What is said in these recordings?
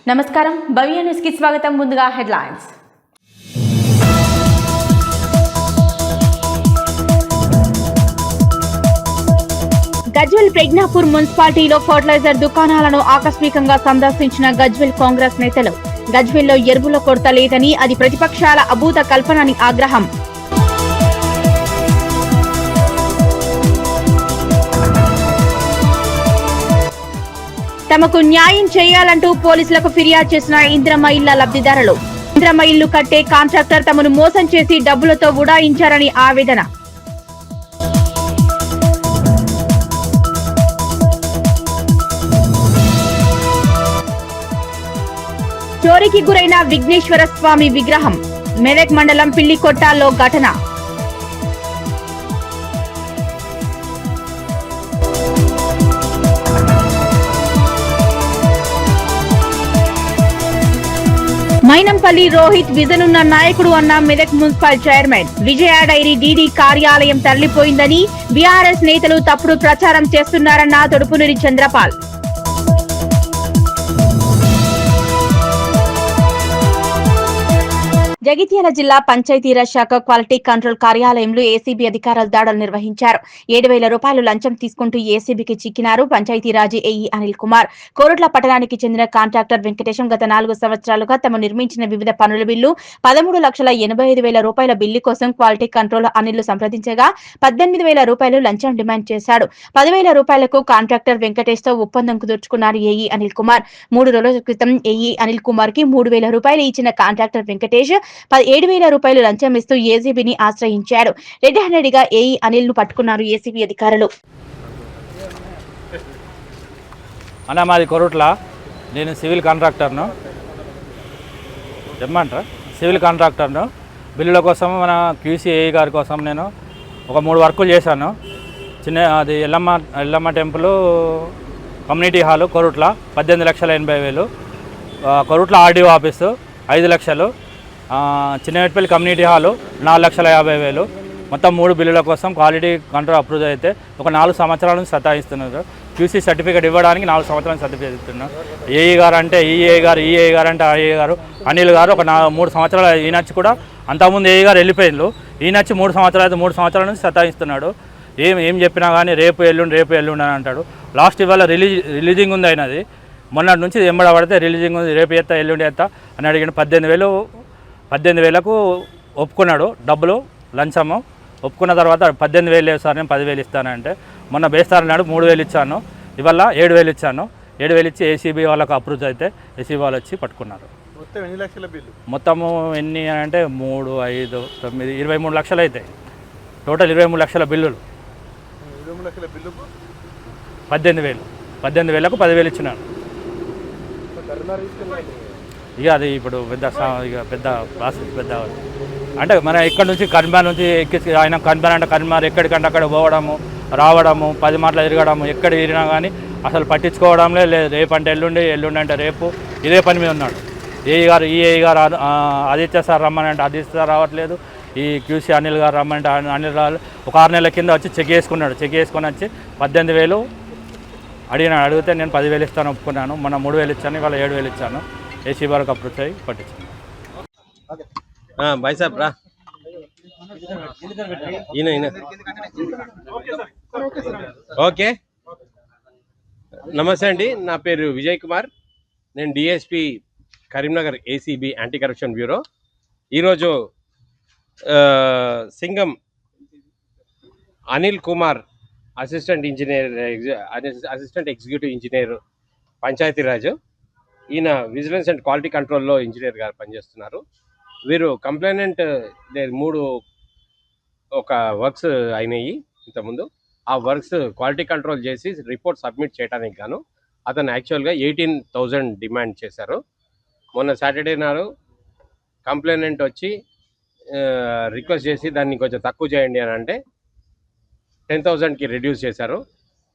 నమస్కారం భవ్య న్యూస్ కి స్వాగతం. ముందుగా హెడ్లైన్స్. గజ్వేల్ ప్రజ్ఞాపూర్ మున్సిపాలిటీలో ఫర్టిలైజర్ దుకాణాలను ఆకస్మికంగా సందర్శించిన గజ్వేల్ కాంగ్రెస్ నేతలు. గజ్వేల్లో ఎరువుల కొరత లేదని, అది ప్రతిపక్షాల అభూత కల్పనని ఆగ్రహం. తమకు న్యాయం చేయాలంటూ పోలీసులకు ఫిర్యాదు చేసిన ఇంద్రమ్మ ఇళ్ల లబ్ధిదారులు. ఇంద్రమ్మ ఇల్లు కట్టే కాంట్రాక్టర్ తమను మోసం చేసి డబ్బులతో ఉడాయించారని ఆవేదన. చోరీకి గురైన విఘ్నేశ్వర స్వామి విగ్రహం. మెదక్ మండలం పిల్లికొట్టాల్లో ఘటన. మైనంపల్లి రోహిత్ విజనున్న నాయకుడు అన్న మెదక్ మున్సిపల్ చైర్మన్. విజయ డైరీ డీడీ కార్యాలయం తరలిపోయిందని బీఆర్ఎస్ నేతలు తప్పుడు ప్రచారం చేస్తున్నారన్న తొడుపునూరి చంద్రపాల్. జగిత్యాల జిల్లా పంచాయతీరాజ్ శాఖ క్వాలిటీ కంట్రోల్ కార్యాలయంలో ఏసీబీ అధికారులు దాడులు నిర్వహించారు. 7,000 రూపాయలు లంచం తీసుకుంటూ ఏసీబీకి చిక్కినారు పంచాయతీరాజ్ ఏఈ అనిల్ కుమార్. కోరుట్ల పట్టణానికి చెందిన కాంట్రాక్టర్ వెంకటేశం గత 4 సంవత్సరాలుగా తమ నిర్మించిన వివిధ పనుల బిల్లు 13,85,000 రూపాయల బిల్లు కోసం క్వాలిటీ కంట్రోల్ అనిల్ సంప్రదించగా 18,000 రూపాయలు లంచం డిమాండ్ చేశాడు. 10,000 రూపాయలకు కాంట్రాక్టర్ వెంకటేష్ తో ఒప్పందం కుదుర్చుకున్నారు ఏఈ అనిల్ కుమార్. 3 రోజుల క్రితం ఏఈ అనిల్ కుమార్ కి 3,000 రూపాయలు ఇచ్చిన కాంట్రాక్టర్ వెంకటేష్ 17,000 రూపాయలు లంచం ఇస్తూ ఏసీబీని ఆశ్రయించాడు. రెడ్ హ్యాండెడ్ గా ఏఈ అనిల్ ను పట్టుకున్నారు ఏసీబీ అధికారులు. మాది కొరుట్ల. నేను సివిల్ కాంట్రాక్టర్ను బిల్లుల కోసం మన క్యూసీఏఈ గారి కోసం నేను ఒక 3 వర్కులు చేశాను. అది Yellamma temple community hall Korutla 18,80,000, Korutla RDO office 5 లక్షలు, చిన్నమెట్పల్లి కమ్యూనిటీ హాలు 4,50,000. మొత్తం 3 బిల్లుల కోసం క్వాలిటీ కంట్రోల్ అప్రూవ్ అయితే ఒక 4 సంవత్సరాల నుంచి సతాయిస్తున్నారు. క్యూసీ సర్టిఫికేట్ ఇవ్వడానికి 4 సంవత్సరాల సర్టిఫికేట్ ఇస్తున్నారు. ఏఈ గారు అంటే ఈఏ గారు అంటే ఐఏ గారు, అనిల్ గారు ఒక 3 సంవత్సరాలు. ఈయనొచ్చి కూడా అంతకుముందు ఏఈ గారు వెళ్ళిపోయిండు. ఈయనొచ్చి 3 సంవత్సరాల నుంచి సతాయిస్తున్నాడు. ఏం చెప్పినా కానీ రేపు ఎల్లుండి అని అంటాడు. లాస్ట్ ఇవాళ రిలీజింగ్ ఉంది అయినది. మొన్నటి నుంచి ఎంబడ పడితే రిలీజింగ్ ఉంది, రేపు ఎత్తా ఎల్లుండి ఎత్తా అని అడిగిన 18,000కు ఒప్పుకున్నాడు. డబ్బులు లంచము ఒప్పుకున్న తర్వాత 18,000 లేవు సార్, నేను 10,000 ఇస్తానంటే మొన్న బేస్తారన్నాడు. 3,000 ఇచ్చాను, ఇవాళ 7,000 ఇచ్చాను. 7,000 ఇచ్చి ఏసీబీ వాళ్ళకు అప్రూవ్ అయితే ఏసీబీ వాళ్ళు వచ్చి పట్టుకున్నారు. మొత్తము ఎన్ని అంటే 3, 5, 9, 23 లక్షలు అవుతాయి. టోటల్ 23 లక్షల బిల్లులు. 18,000కు 10,000 ఇచ్చినాను. ఇక అది ఇప్పుడు పెద్ద ప్రాసెస్ అంటే మన ఇక్కడ నుంచి కన్బార్ నుంచి ఎక్కి ఆయన కన్బార్ అంటే కన్బార్ ఎక్కడికంటే అక్కడ పోవడము రావడము 10 మాటలు తిరగడము, ఎక్కడ తిరిగినా కానీ అసలు పట్టించుకోవడంలే లేదు. రేపు అంటే ఎల్లుండి అంటే రేపు ఇదే పని మీద ఉన్నాడు. ఏఈ గారు ఆదిత్య సార్ రమ్మని అంటే ఆదిత్య సార్ రావట్లేదు. ఈ క్యూసీ అనిల్ గారు రమ్మంటే అనిల్ రావాలి. ఒక 6 నెలల కింద వచ్చి చెక్ చేసుకొని వచ్చి 18,000 అడిగితే నేను 10,000 ఇస్తాను ఒప్పుకున్నాను. మొన్న 3,000 ఇచ్చాను, ఇవాళ 7,000 ఇచ్చాను. ఏసీ వరకు అప్రూవ్ అయ్యి పట్టించాను. भाई साहब रा ఓకే. నమస్తే అండి, నా పేరు విజయ్ కుమార్. నేను DSP Karimnagar ACB anti corruption bureau. ఈరోజు Singam Anil Kumar assistant executive engineer Panchayati Raj. ఈయన విజిలెన్స్ అండ్ క్వాలిటీ కంట్రోల్లో ఇంజనీర్ గారు పనిచేస్తున్నారు. వీరు కంప్లైనెంట్ 3 వర్క్స్ అయినాయి ఇంతకుముందు. ఆ వర్క్స్ క్వాలిటీ కంట్రోల్ చేసి రిపోర్ట్ సబ్మిట్ చేయడానికి గాను అతను యాక్చువల్గా 18,000 డిమాండ్ చేశారు. మొన్న సాటర్డే నాడు కంప్లైనెంట్ వచ్చి రిక్వెస్ట్ చేసి దాన్ని కొంచెం తక్కువ చేయండి అని అంటే 10,000కి రెడ్యూస్ చేశారు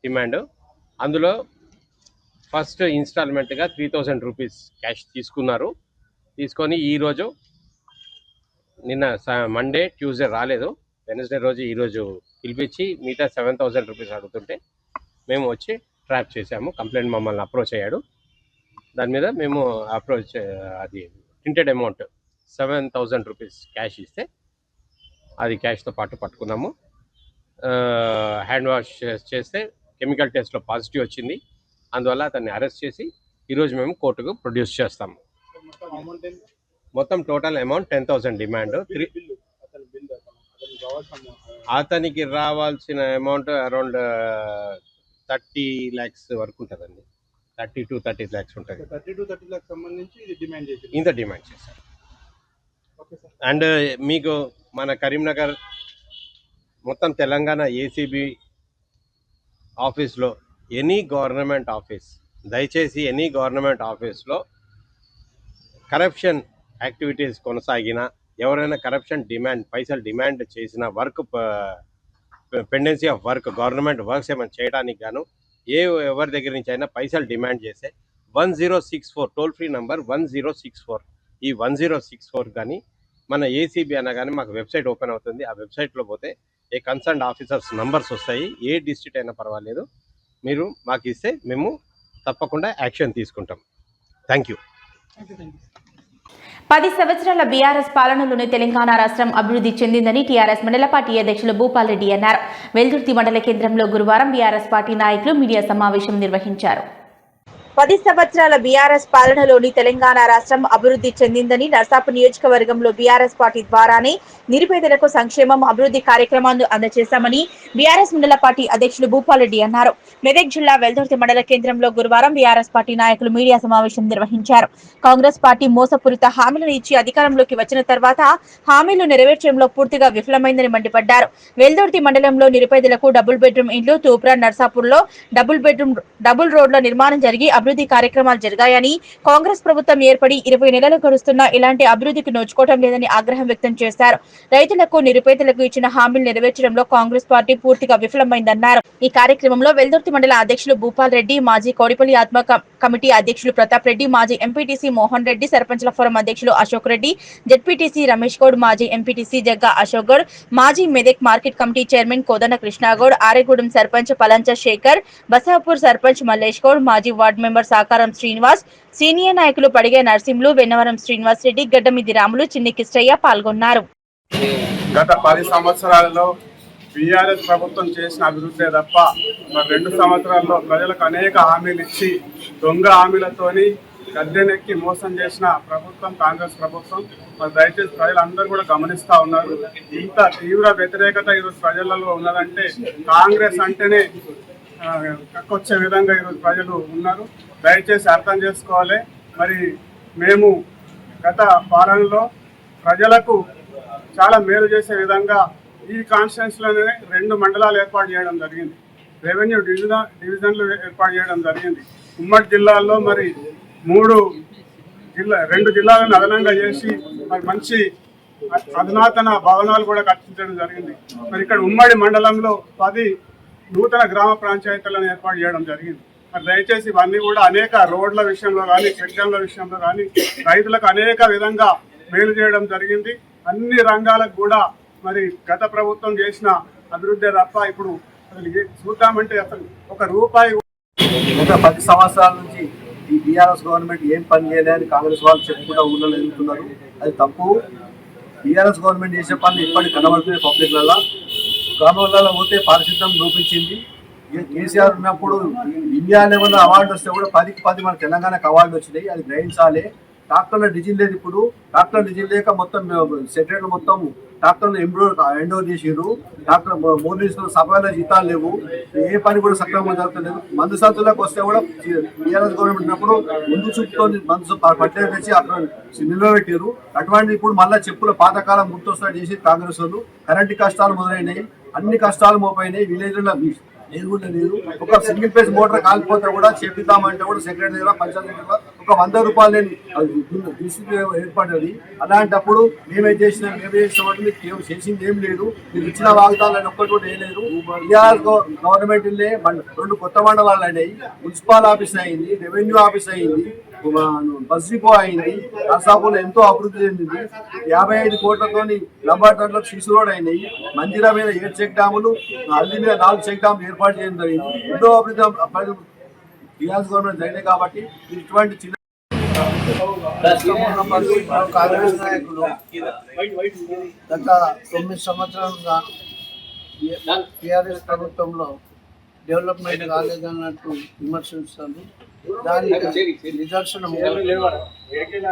డిమాండ్. అందులో ఫస్ట్ ఇన్స్టాల్మెంట్గా 3,000 రూపీస్ క్యాష్ తీసుకొని ఈరోజు నిన్న మండే ట్యూస్డే రాలేదు, వెనస్డే రోజు ఈరోజు పిలిపించి మిగతా 7,000 రూపీస్ అడుగుతుంటే మేము వచ్చి ట్రాప్ చేశాము. కంప్లైంట్ మమ్మల్ని అప్రోచ్ అయ్యాడు. దాని మీద మేము అప్రోచ్ అది ప్రింటెడ్ అమౌంట్ 7,000 రూపీస్ క్యాష్ ఇస్తే అది క్యాష్తో పాటు పట్టుకున్నాము. హ్యాండ్ వాష్ చేస్తే కెమికల్ టెస్ట్లో పాజిటివ్ వచ్చింది. అందువల్ల అతన్ని అరెస్ట్ చేసి ఈరోజు మేము కోర్టుకు ప్రొడ్యూస్ చేస్తాము. మొత్తం టోటల్ అమౌంట్ 10,000 డిమాండ్. అతనికి రావాల్సిన అమౌంట్ అరౌండ్ 30 lakhs వరకు ఉంటుందండి. 30 to 30 lakhs ఉంటుంది. 30 to 30 lakhs సంబంధించి ఇంత డిమాండ్ చేశారు. అండ్ మీకు మన కరీంనగర్ మొత్తం తెలంగాణ ఏసీబీ ఆఫీస్లో ఎనీ గవర్నమెంట్ ఆఫీస్, దయచేసి ఎనీ గవర్నమెంట్ ఆఫీస్లో కరప్షన్ యాక్టివిటీస్ కొనసాగిన, ఎవరైనా కరప్షన్ డిమాండ్ పైసలు డిమాండ్ చేసిన, work pendency of work government works ఏమైనా చేయడానికి గాను ఎవరి దగ్గర నుంచి అయినా పైసలు డిమాండ్ చేస్తే 1064 టోల్ ఫ్రీ నంబర్ 1064, ఈ 1064 కానీ మన ఏసీబీ అనగానే మాకు వెబ్సైట్ ఓపెన్ అవుతుంది. ఆ వెబ్సైట్లో పోతే ఏ కన్సర్న్డ్ ఆఫీసర్స్ నంబర్స్ వస్తాయి. ఏ డిస్ట్రిక్ట్ అయినా పర్వాలేదు, మీరు మాకు ఇస్తే మేము తప్పకుండా యాక్షన్ తీసుకుంటాం. Thank you. 10 సంవత్సరాల బీఆర్ఎస్ పాలనలోనే తెలంగాణ రాష్ట్రం అభివృద్ధి చెందిందని టీఆర్ఎస్ మండల పార్టీ అధ్యక్షులు భూపాల్ రెడ్డి అన్నారు. వెల్దుర్తి మండల కేంద్రంలో గురువారం బీఆర్ఎస్ పార్టీ నాయకులు మీడియా సమావేశం నిర్వహించారు. 10 సంవత్సరాల బీఆర్ఎస్ పాలనలోని తెలంగాణ రాష్ట్రం అభివృద్ధి చెందిందని, నర్సాపు నియోజకవర్గంలో బీఆర్ఎస్ పార్టీ ద్వారానే నిరుపేదలకు సంక్షేమం, అభివృద్ధి కార్యక్రమాలను అందజేశామని బీఆర్ఎస్ మండల పార్టీ అధ్యక్షులు భూపాల్ రెడ్డి అన్నారు. మెదక్ జిల్లా వెల్దుర్తి మండల కేంద్రంలో గురువారం బీఆర్ఎస్ పార్టీ నాయకులు మీడియా సమావేశం నిర్వహించారు. కాంగ్రెస్ పార్టీ మోసపూరిత హామీలను ఇచ్చి అధికారంలోకి వచ్చిన తర్వాత హామీలు నెరవేర్చడంలో పూర్తిగా విఫలమైందని మండిపడ్డారు. వెల్దుర్తి మండలంలో నిరుపేదలకు డబుల్ బెడ్రూమ్ ఇండ్లు, తూప్రా, నర్సాపూర్లో డబుల్ రోడ్ల నిర్మాణం జరిగి అభివృద్ధి కార్యక్రమాలు జరిగాయని, కాంగ్రెస్ ప్రభుత్వం ఏర్పడి 20 నెలలు గడుస్తున్నా ఇలాంటి అభివృద్ధికి నోచుకోవడం లేదని ఆగ్రహం వ్యక్తం చేశారు. రైతులకు, నిరుపేదలకు ఇచ్చిన హామీలు నెరవేర్చడంలో కాంగ్రెస్ పార్టీ పూర్తిగా విఫలమైందన్నారు. ఈ కార్యక్రమంలో వెల్దుర్తి మండల అధ్యక్షులు భూపాల్ రెడ్డి, మాజీ కోడిపల్లి ఆత్మ కమిటీ అధ్యక్షులు ప్రతాప్ రెడ్డి, మాజీ ఎంపీటీసీ మోహన్ రెడ్డి, సర్పంచ్ల ఫోరం అధ్యక్షులు అశోక్ రెడ్డి, జెడ్పీటీసీ రమేష్ గౌడ్, మాజీ ఎంపీటీసీ జగ్గా అశోక్ గౌడ్, మాజీ Medak market committee chairman కోదన Krishna Goud, Aregudem sarpanch పలంచ Shekhar, Basapur sarpanch Mallesh Goud, మాజీ వార్డు మెంబర్ సాకారం శ్రీనివాస్, సీనియర్ నాయకులు పడిగే నర్సింహులు, వెన్నవరం శ్రీనివాస్ రెడ్డి, గడ్డమిది రాములు, చిన్ని కిష్టయ్య పాల్గొన్నారు. గత 10 సంవత్సరాలలో బీఆర్ఎస్ ప్రభుత్వం చేసిన అభివృద్ధి తప్ప మరి 2 సంవత్సరాల్లో ప్రజలకు అనేక హామీలు ఇచ్చి దొంగ హామీలతోని గద్దెనెక్కి మోసం చేసిన ప్రభుత్వం కాంగ్రెస్ ప్రభుత్వం. మరి దయచేసి ప్రజలందరూ కూడా గమనిస్తూ ఉన్నారు. ఇంత తీవ్ర వ్యతిరేకత ఈరోజు ప్రజలలో ఉన్నదంటే కాంగ్రెస్ అంటేనే కక్కొచ్చే విధంగా ఈరోజు ప్రజలు ఉన్నారు. దయచేసి అర్థం చేసుకోవాలి. మరి మేము గత పాలనలో ప్రజలకు చాలా మేలు చేసే విధంగా ఈ కాన్స్టిట్యున్సీలోనే 2 మండలాలు ఏర్పాటు చేయడం జరిగింది. రెవెన్యూ డివిజన్లు ఏర్పాటు చేయడం జరిగింది. ఉమ్మడి జిల్లాల్లో మరి 2 జిల్లాలను అదనంగా చేసి మరి మంచి అధునాతన భవనాలు కూడా కట్టించడం జరిగింది. మరి ఇక్కడ ఉమ్మడి మండలంలో 10 నూతన గ్రామ పంచాయతీలను ఏర్పాటు చేయడం జరిగింది. మరి దయచేసి ఇవన్నీ కూడా అనేక రోడ్ల విషయంలో కానీ, చెట్ల విషయంలో కానీ రైతులకు అనేక విధంగా మేలు చేయడం జరిగింది. అన్ని రంగాలకు కూడా మరి గత ప్రభుత్వం చేసిన అభివృద్ధి తప్ప ఇప్పుడు అసలు చూద్దామంటే అసలు ఒక రూపాయి. గత 10 సంవత్సరాల నుంచి ఈ బీఆర్ఎస్ గవర్నమెంట్ ఏం పని చేయలేదని కాంగ్రెస్ వాళ్ళు చెప్పుకుంటూ ఊళ్ళో ఎదుగుతున్నారు. అది తప్పు. బీఆర్ఎస్ గవర్నమెంట్ చేసే పనులు ఇప్పటికి కనబడుతున్నాయి. పబ్లిక్లలో గ్రామాలలో పోతే పారిశుద్ధ్యం రూపించింది. కేసీఆర్ ఉన్నప్పుడు ఇండియా లెవెల్ అవార్డు వస్తే కూడా 10కి 10 మన తెలంగాణకు అవార్డు వచ్చినాయి. అది గ్రహించాలి. డాక్టర్ల డీజిల్ లేదు. ఇప్పుడు డాక్టర్ల డీజిల్ లేక మొత్తం సెక్రటరీలు మొత్తం డాక్టర్లు ఎండోర్ చేసిర్రు. డాక్టర్ మోదీలో సభలో జీతాలు లేవు. ఏ పని కూడా సక్రమంగా జరుగుతలేదు. మందు సంచులకు వస్తే కూడా టీఆర్ఎస్ గవర్నమెంట్ ఉన్నప్పుడు ముందు చూపుతో మందు పట్టే తెచ్చి అక్కడ నిలబెట్టారు. అటువంటి ఇప్పుడు మళ్ళీ చెప్పుల పాతకాలం గుర్తొస్తా చేసి కాంగ్రెస్ వాళ్ళు కరెంటు కష్టాలు మొదలైనవి. అన్ని కష్టాలు మోపైనాయి. విలేజ్లో లేదు కూడా లేదు. ఒక సింగిల్ పేజ్ మోటార్ కాలిపోతే కూడా చేపిద్దామంటే కూడా సెక్రటరీ దగ్గర పంచాయతీ దగ్గర ఒక 100 రూపాయలు నేను ఏర్పడ్డది. అలాంటప్పుడు మేమేం చేసినామంటే మీకు చేసింది ఏం లేదు. మీరు ఇచ్చిన వాగ్దానాలు ఒక్కటి కూడా వేయలేదు. బీఆర్ గవర్నమెంట్ 2 కొత్త మండలాలు అయినాయి. మున్సిపల్ ఆఫీస్ అయింది, రెవెన్యూ ఆఫీస్ అయింది, బస్ డిపో అయింది. నర్సాపూర్లో ఎంతో అభివృద్ధి చెందింది. 55 కోట్లతో లంబాటర్లకు సిసి రోడ్ అయినాయి. మంజిరా మీద 7 చెక్ డ్యాములు, అల్లి మీద 4 చెక్ డ్యాములు ఏర్పాటు చేయడం జరిగింది. ఎంతో అభివృద్ధి టీఆర్ఎస్ గవర్నమెంట్ జరిగింది. కాబట్టి ఇటువంటి చిన్న కాంగ్రెస్ నాయకులు గత 9 సంవత్సరాలుగా టీఆర్ఎస్ ప్రభుత్వంలో డెవలప్మెంట్ కాలేదన్నట్టు విమర్శిస్తారు. దానికి నిదర్శనం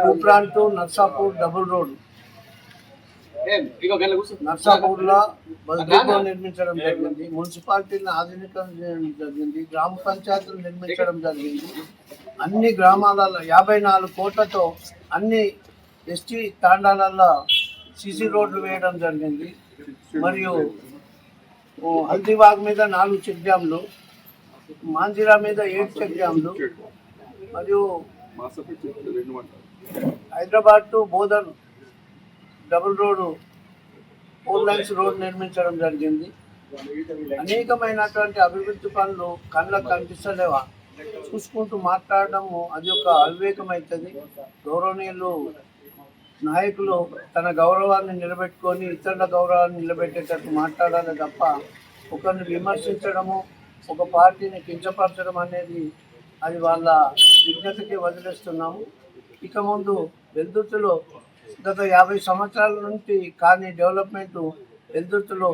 Toopran to Narsapur double road. నర్సాపూర్లో బస్ డిపో నిర్మించడం జరిగింది, మున్సిపాలిటీని ఆధునీకరణ చేయడం జరిగింది, గ్రామ పంచాయతీలు నిర్మించడం జరిగింది. అన్ని గ్రామాలలో 54 కోట్లతో అన్ని ఎస్టీ తాండాలలో సిసి రోడ్లు వేయడం జరిగింది. మరియు హల్దీబాగ్ మీద 4 చెక్ డ్యామ్లు, మాంజిరా మీద 7 చెక్ డ్యామ్లు, మరియు Hyderabad to Bodhan double road 4 lines road నిర్మించడం జరిగింది. అనేకమైనటువంటి అభివృద్ధి పనులు కళ్ళకు కనిపిస్తలేవా, చూసుకుంటూ మాట్లాడడము అది ఒక అవివేకమవుతుంది. గౌరవనీయులు నాయకులు తన గౌరవాన్ని నిలబెట్టుకొని ఇతరుల గౌరవాన్ని నిలబెట్టేటట్టు మాట్లాడాలి తప్ప ఒకరిని విమర్శించడము, ఒక పార్టీని కించపరచడం అనేది అది వాళ్ళ విజ్ఞతకి వదిలేస్తున్నాము. ఇక ముందు వెల్దుర్తిలో గత 50 సంవత్సరాల నుంచి కానీ డెవలప్మెంట్ వెల్దుర్తిలో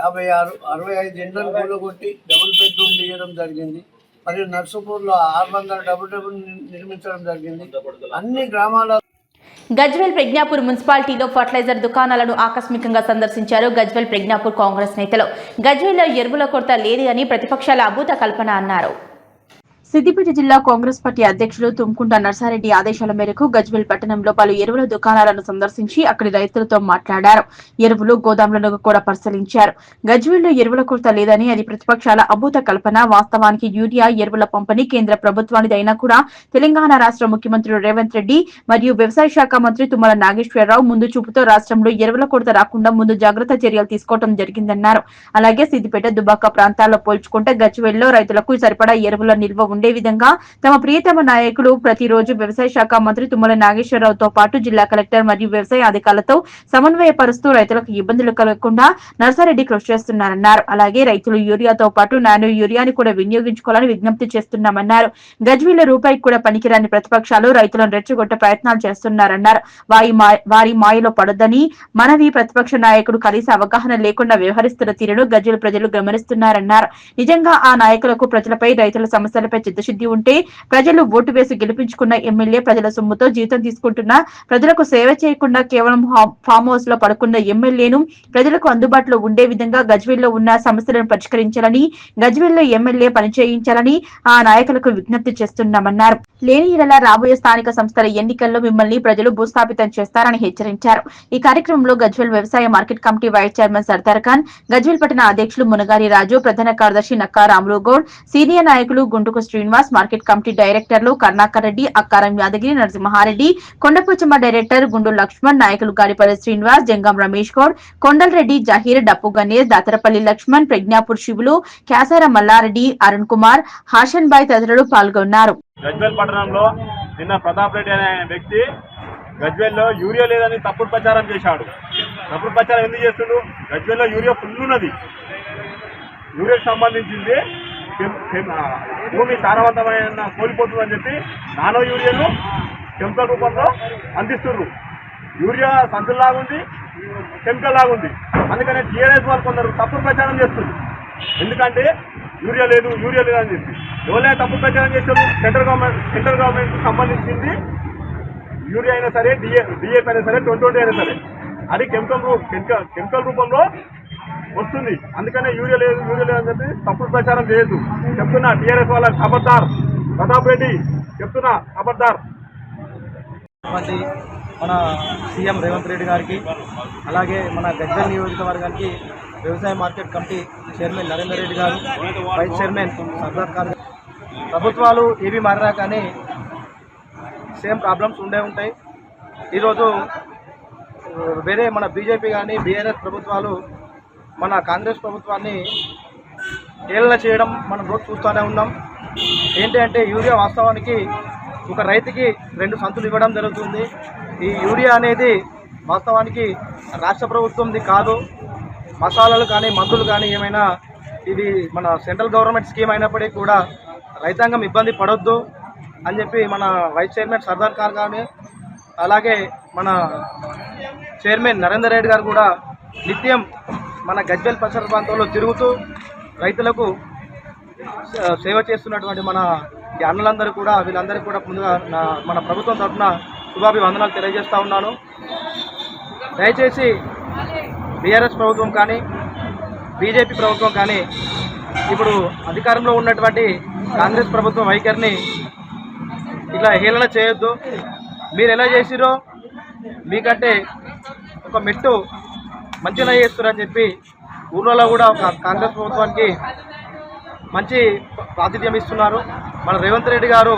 65 ఇండ్లను కూలగొట్టి డబుల్ బెడ్రూమ్ తీయడం జరిగింది. మరియు నర్సాపూర్లో 600 డబుల్ నిర్మించడం జరిగింది. అన్ని గ్రామాల గజ్వేల్ ప్రజ్ఞాపూర్ మున్సిపాలిటీలో ఫర్టిలైజర్ దుకాణాలను ఆకస్మికంగా సందర్శించారు గజ్వేల్ ప్రజ్ఞాపూర్ కాంగ్రెస్ నేతలు. గజ్వేల్లో ఎరువుల కొరత లేదు అని ప్రతిపక్షాల అభూత కల్పన అన్నారు. సిద్దిపేట జిల్లా కాంగ్రెస్ పార్టీ అధ్యక్షులు తుమ్కుంట నర్సారెడ్డి ఆదేశాల మేరకు గజ్వేల్ పట్టణంలో పలు ఎరువుల దుకాణాలను సందర్శించి అక్కడి రైతులతో మాట్లాడారు. ఎరువులు గోదాములను కూడా పరిశీలించారు. గజ్వేల్లో ఎరువుల కొరత లేదని అది ప్రతిపక్షాల అభూత కల్పన. వాస్తవానికి యూరియా ఎరువుల పంపిణీ కేంద్ర ప్రభుత్వానిది అయినా కూడా తెలంగాణ రాష్ట్ర ముఖ్యమంత్రి రేవంత్ రెడ్డి మరియు వ్యవసాయ శాఖ మంత్రి తుమ్మల నాగేశ్వరరావు ముందు చూపుతో రాష్ట్రంలో ఎరువుల కొరత రాకుండా ముందు జాగ్రత్త చర్యలు తీసుకోవడం జరిగిందన్నారు. అలాగే సిద్దిపేట దుబ్బాక ప్రాంతాల్లో పోల్చుకుంటే గజ్వేల్లో రైతులకు సరిపడా ఎరువుల నిల్వ ఉండే విధంగా తమ ప్రియతమ నాయకులు ప్రతిరోజు వ్యవసాయ శాఖ మంత్రి తుమ్మల నాగేశ్వరరావుతో పాటు జిల్లా కలెక్టర్ మరియు వ్యవసాయ అధికారులతో సమన్వయపరుస్తూ రైతులకు ఇబ్బందులు కలగకుండా నర్సారెడ్డి కృషి చేస్తున్నారన్నారు. అలాగే రైతులు యూరియాతో పాటు నానో యూరియాని కూడా వినియోగించుకోవాలని విజ్ఞప్తి చేస్తున్నామన్నారు. గజ్వేల్ రూపాయికి కూడా పనికిరాని ప్రతిపక్షాలు రైతులను రెచ్చగొట్టే ప్రయత్నాలు చేస్తున్నారన్నారు. వారి మాయలో పడొద్దని మనవి. ప్రతిపక్ష నాయకుడు కనీస అవగాహన లేకుండా వ్యవహరిస్తున్న తీరును గజ్వేల్ ప్రజలు గమనిస్తున్నారన్నారు. నిజంగా ఆ నాయకులకు ప్రజలపై రైతుల సమస్యలపై చిత్తశుద్ధి ఉంటే ప్రజలు ఓటు వేసి గెలిపించుకున్న ఎమ్మెల్యే ప్రజల సొమ్ముతో జీతం తీసుకుంటున్న ప్రజలకు సేవ చేయకుండా కేవలం ఫామ్ హౌస్ లో పడుకున్న ఎమ్మెల్యేను ప్రజలకు అందుబాటులో ఉండే విధంగా గజ్వేల్లో ఉన్న సమస్యలను పరిష్కరించాలని, గజ్వేల్లో ఎమ్మెల్యే పనిచేయించాలని ఆ నాయకులకు విజ్ఞప్తి చేస్తున్నామన్నారు. లేని ఇలా రాబోయే స్థానిక సంస్థల ఎన్నికల్లో మిమ్మల్ని ప్రజలు భూస్థాపితం చేస్తారని హెచ్చరించారు. ఈ కార్యక్రమంలో గజ్వేల్ వ్యవసాయ market committee vice chairman Sardar Khan, Gajwel పట్టణ అధ్యక్షులు మునగారి రాజు, ప్రధాన కార్యదర్శి నక్కా రాములు గౌడ్, సీనియర్ నాయకులు గుంటుకు శ్రీనివాస్, మార్కెట్ కమిటీ డైరెక్టర్లు కర్ణాకర్ రెడ్డి, అక్కారం యాదగిరి, నరసింహారెడ్డి, కొండపోచమ్మ డైరెక్టర్ గుండు లక్ష్మణ్, నాయకులు గాడిపల్లి శ్రీనివాస్, జంగం రమేష్ గౌడ్, కొండల్ రెడ్డి, జహీర్, డప్పు గణేష్, దాతరపల్లి లక్ష్మణ్, ప్రజ్ఞాపూర్ శివులు, క్యాసార మల్లారెడ్డి, అరుణ్ కుమార్, హాషన్ బాయ్ తదితరులు పాల్గొన్నారు. గజ్వేల్ పట్టణంలో నిన్న ప్రతాప్ రెడ్డి అనే వ్యక్తి గజ్వేల్లో యూరియా లేదని తప్పుడు ప్రచారం చేశాడు. తప్పుడు ప్రచారం ఎందుకు చేస్తుండు? గజ్వేల్లో యూరియా ఫుల్ ఉన్నది. యూరియాకి సంబంధించింది భూమి సారవంతమైన కోల్పోతుందని చెప్పి నానో యూరియాను కెమికల్ రూపంలో అందిస్తున్నారు. యూరియా సంచుల్లాగుంది, కెమికల్ లాగుంది. అందుకనే టీఆర్ఎస్ వాళ్ళు కొందరు తప్పుడు ప్రచారం చేస్తుంది. ఎందుకంటే యూరియా లేదు అని చెప్పి ఎవరైనా తప్పుడు ప్రచారం చేస్తారు. సెంట్రల్ గవర్నమెంట్ సంబంధించింది యూరియా అయినా సరే, డిఏపీ అయినా సరే, 2020 అయినా సరే అది కెమికల్ రూపంలో వస్తుంది. అందుకనే యూరియా లేదు అని చెప్పి తప్పుడు ప్రచారం చేయొద్దు చెప్తున్నా. టీఆర్ఎస్ వాళ్ళ ఖబర్దార్. ప్రతాప్ రెడ్డి చెప్తున్నా, ఖబర్దార్. మన సీఎం రేవంత్ రెడ్డి గారికి, అలాగే మన గజ్వేల్ నియోజకవర్గానికి వ్యవసాయ market committee chairman Narender Reddy గారు, వైస్ చైర్మన్ సర్దార్ ఖాన్, ప్రభుత్వాలు ఏవి మారినా కానీ సేమ్ ప్రాబ్లమ్స్ ఉంటాయి. ఈరోజు వేరే మన బీజేపీ కానీ బీఆర్ఎస్ ప్రభుత్వాలు మన కాంగ్రెస్ ప్రభుత్వాన్ని ఏలన చేయడం మనం రోజు చూస్తూనే ఉన్నాం. ఏంటి అంటే యూరియా వాస్తవానికి ఒక రైతుకి 2 సంచులు ఇవ్వడం జరుగుతుంది. ఈ యూరియా అనేది వాస్తవానికి రాష్ట్ర ప్రభుత్వంది కాదు. మసాలాలు కానీ మందులు కానీ ఏమైనా ఇది మన సెంట్రల్ గవర్నమెంట్ స్కీమ్ అయినప్పటికీ కూడా రైతాంగం ఇబ్బంది పడొద్దు. అని చెప్పి మన వైస్ చైర్మన్ సర్దార్ ఖాన్ కానీ అలాగే మన చైర్మన్ నరేందర్ రెడ్డి గారు కూడా నిత్యం మన గజ్వేల్ పరిసర ప్రాంతంలో తిరుగుతూ రైతులకు సేవ చేస్తున్నటువంటి మన ఈ అన్నలందరూ కూడా వీళ్ళందరికీ కూడా ముందుగా మన ప్రభుత్వం తరఫున శుభాభివందనాలు తెలియజేస్తూ ఉన్నాను. దయచేసి బీఆర్ఎస్ ప్రభుత్వం కానీ బీజేపీ ప్రభుత్వం కానీ ఇప్పుడు అధికారంలో ఉన్నటువంటి కాంగ్రెస్ ప్రభుత్వం వైఖరిని ఇట్లా హేళన చేయొద్దు. మీరు ఎలా చేసిరో మీకంటే ఒక మెట్టు మంచిగా చేస్తారని చెప్పి ఊర్లలో కూడా ఒక కాంగ్రెస్ ప్రభుత్వానికి మంచి ప్రాతిథ్యం ఇస్తున్నారు. మన రేవంత్ రెడ్డి గారు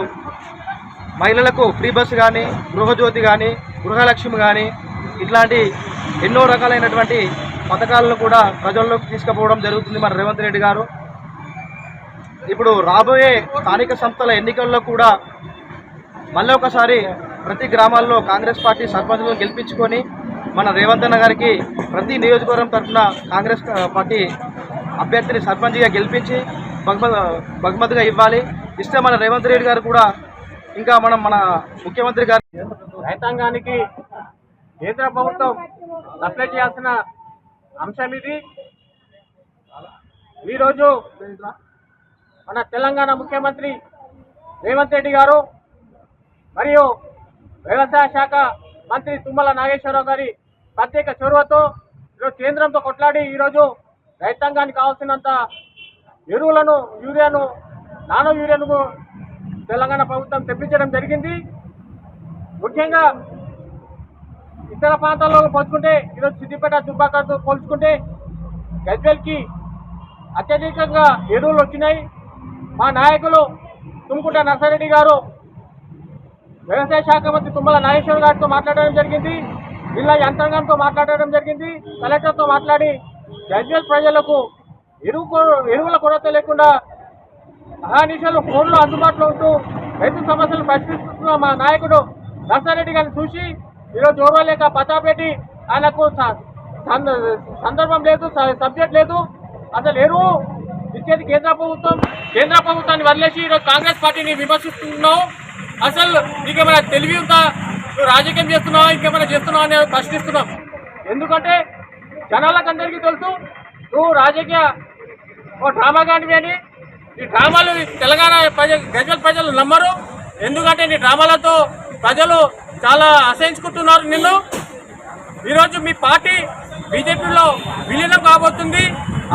మహిళలకు ఫ్రీ బస్సు కానీ గృహజ్యోతి కానీ గృహలక్ష్మి కానీ ఇట్లాంటి ఎన్నో రకాలైనటువంటి పథకాలను కూడా ప్రజల్లోకి తీసుకుపోవడం జరుగుతుంది మన రేవంత్ రెడ్డి గారు. ఇప్పుడు రాబోయే స్థానిక సంస్థల ఎన్నికల్లో కూడా మళ్ళీ ఒకసారి ప్రతి గ్రామాల్లో కాంగ్రెస్ పార్టీ సర్పంచ్లను గెలిపించుకొని మన రేవంత్ అన్న గారికి ప్రతి నియోజకవర్గం తరఫున కాంగ్రెస్ పార్టీ అభ్యర్థిని సర్పంచ్గా గెలిపించి బహుమతిగా ఇవ్వాలి. ఇస్తే మన రేవంత్ రెడ్డి గారు కూడా ఇంకా మన ముఖ్యమంత్రి గారు రైతాంగానికి కేంద్ర ప్రభుత్వం సప్లై చేయాల్సిన అంశం ఇది. ఈరోజు మన తెలంగాణ ముఖ్యమంత్రి రేవంత్ రెడ్డి గారు మరియు వ్యవసాయ శాఖ మంత్రి తుమ్మల నాగేశ్వరరావు గారి ప్రత్యేక చొరవతో ఈరోజు కేంద్రంతో కొట్లాడి ఈరోజు రైతాంగానికి కావాల్సినంత ఎరువులను యూరియాను నానో యూరియాను తెలంగాణ ప్రభుత్వం తెప్పించడం జరిగింది. ముఖ్యంగా ఇతర ప్రాంతాల్లో పోల్చుకుంటే ఈరోజు సిద్దిపేట దుబ్బాకతో పోల్చుకుంటే గజ్వేల్కి అత్యధికంగా ఎరువులు వచ్చినాయి. మా నాయకులు తుమ్ముకుంట నర్సారెడ్డి గారు వ్యవసాయ శాఖ మంత్రి తుమ్మల నాగేశ్వర గారితో మాట్లాడడం జరిగింది, జిల్లా యంత్రాంగంతో మాట్లాడడం జరిగింది, కలెక్టర్తో మాట్లాడి గజ్వేల్ ప్రజలకు ఎరువుల కొరత లేకుండా అహానిషాలు ఫోన్లో అందుబాటులో ఉంటూ రైతు సమస్యలు పరిష్కరిస్తున్న మా నాయకుడు నర్సారెడ్డి గారిని చూసి ఈరోజు ఓర్వలేక పతాపెట్టి ఆయనకు సందర్భం లేదు, సబ్జెక్ట్ లేదు, అసలు ఎరువు ఇచ్చేది కేంద్ర ప్రభుత్వాన్ని వదిలేసి ఈరోజు కాంగ్రెస్ పార్టీని విమర్శిస్తున్నావు. అసలు నీకేమైనా తెలివి ఉందా, నువ్వు రాజకీయం చేస్తున్నావా ఇంకేమైనా చేస్తున్నావు అని ప్రశ్నిస్తున్నాం. ఎందుకంటే జనాలకు అందరికీ తెలుసు నువ్వు రాజకీయ ఓ డ్రామా కానివి అని. ఈ డ్రామాలు తెలంగాణ గజ్వేల్ ప్రజలు నమ్మరు. ఎందుకంటే నీ డ్రామాలతో ప్రజలు చాలా అసహించుకుంటున్నారు నిన్ను. ఈరోజు మీ పార్టీ బీజేపీలో విలీనం కాబోతుంది.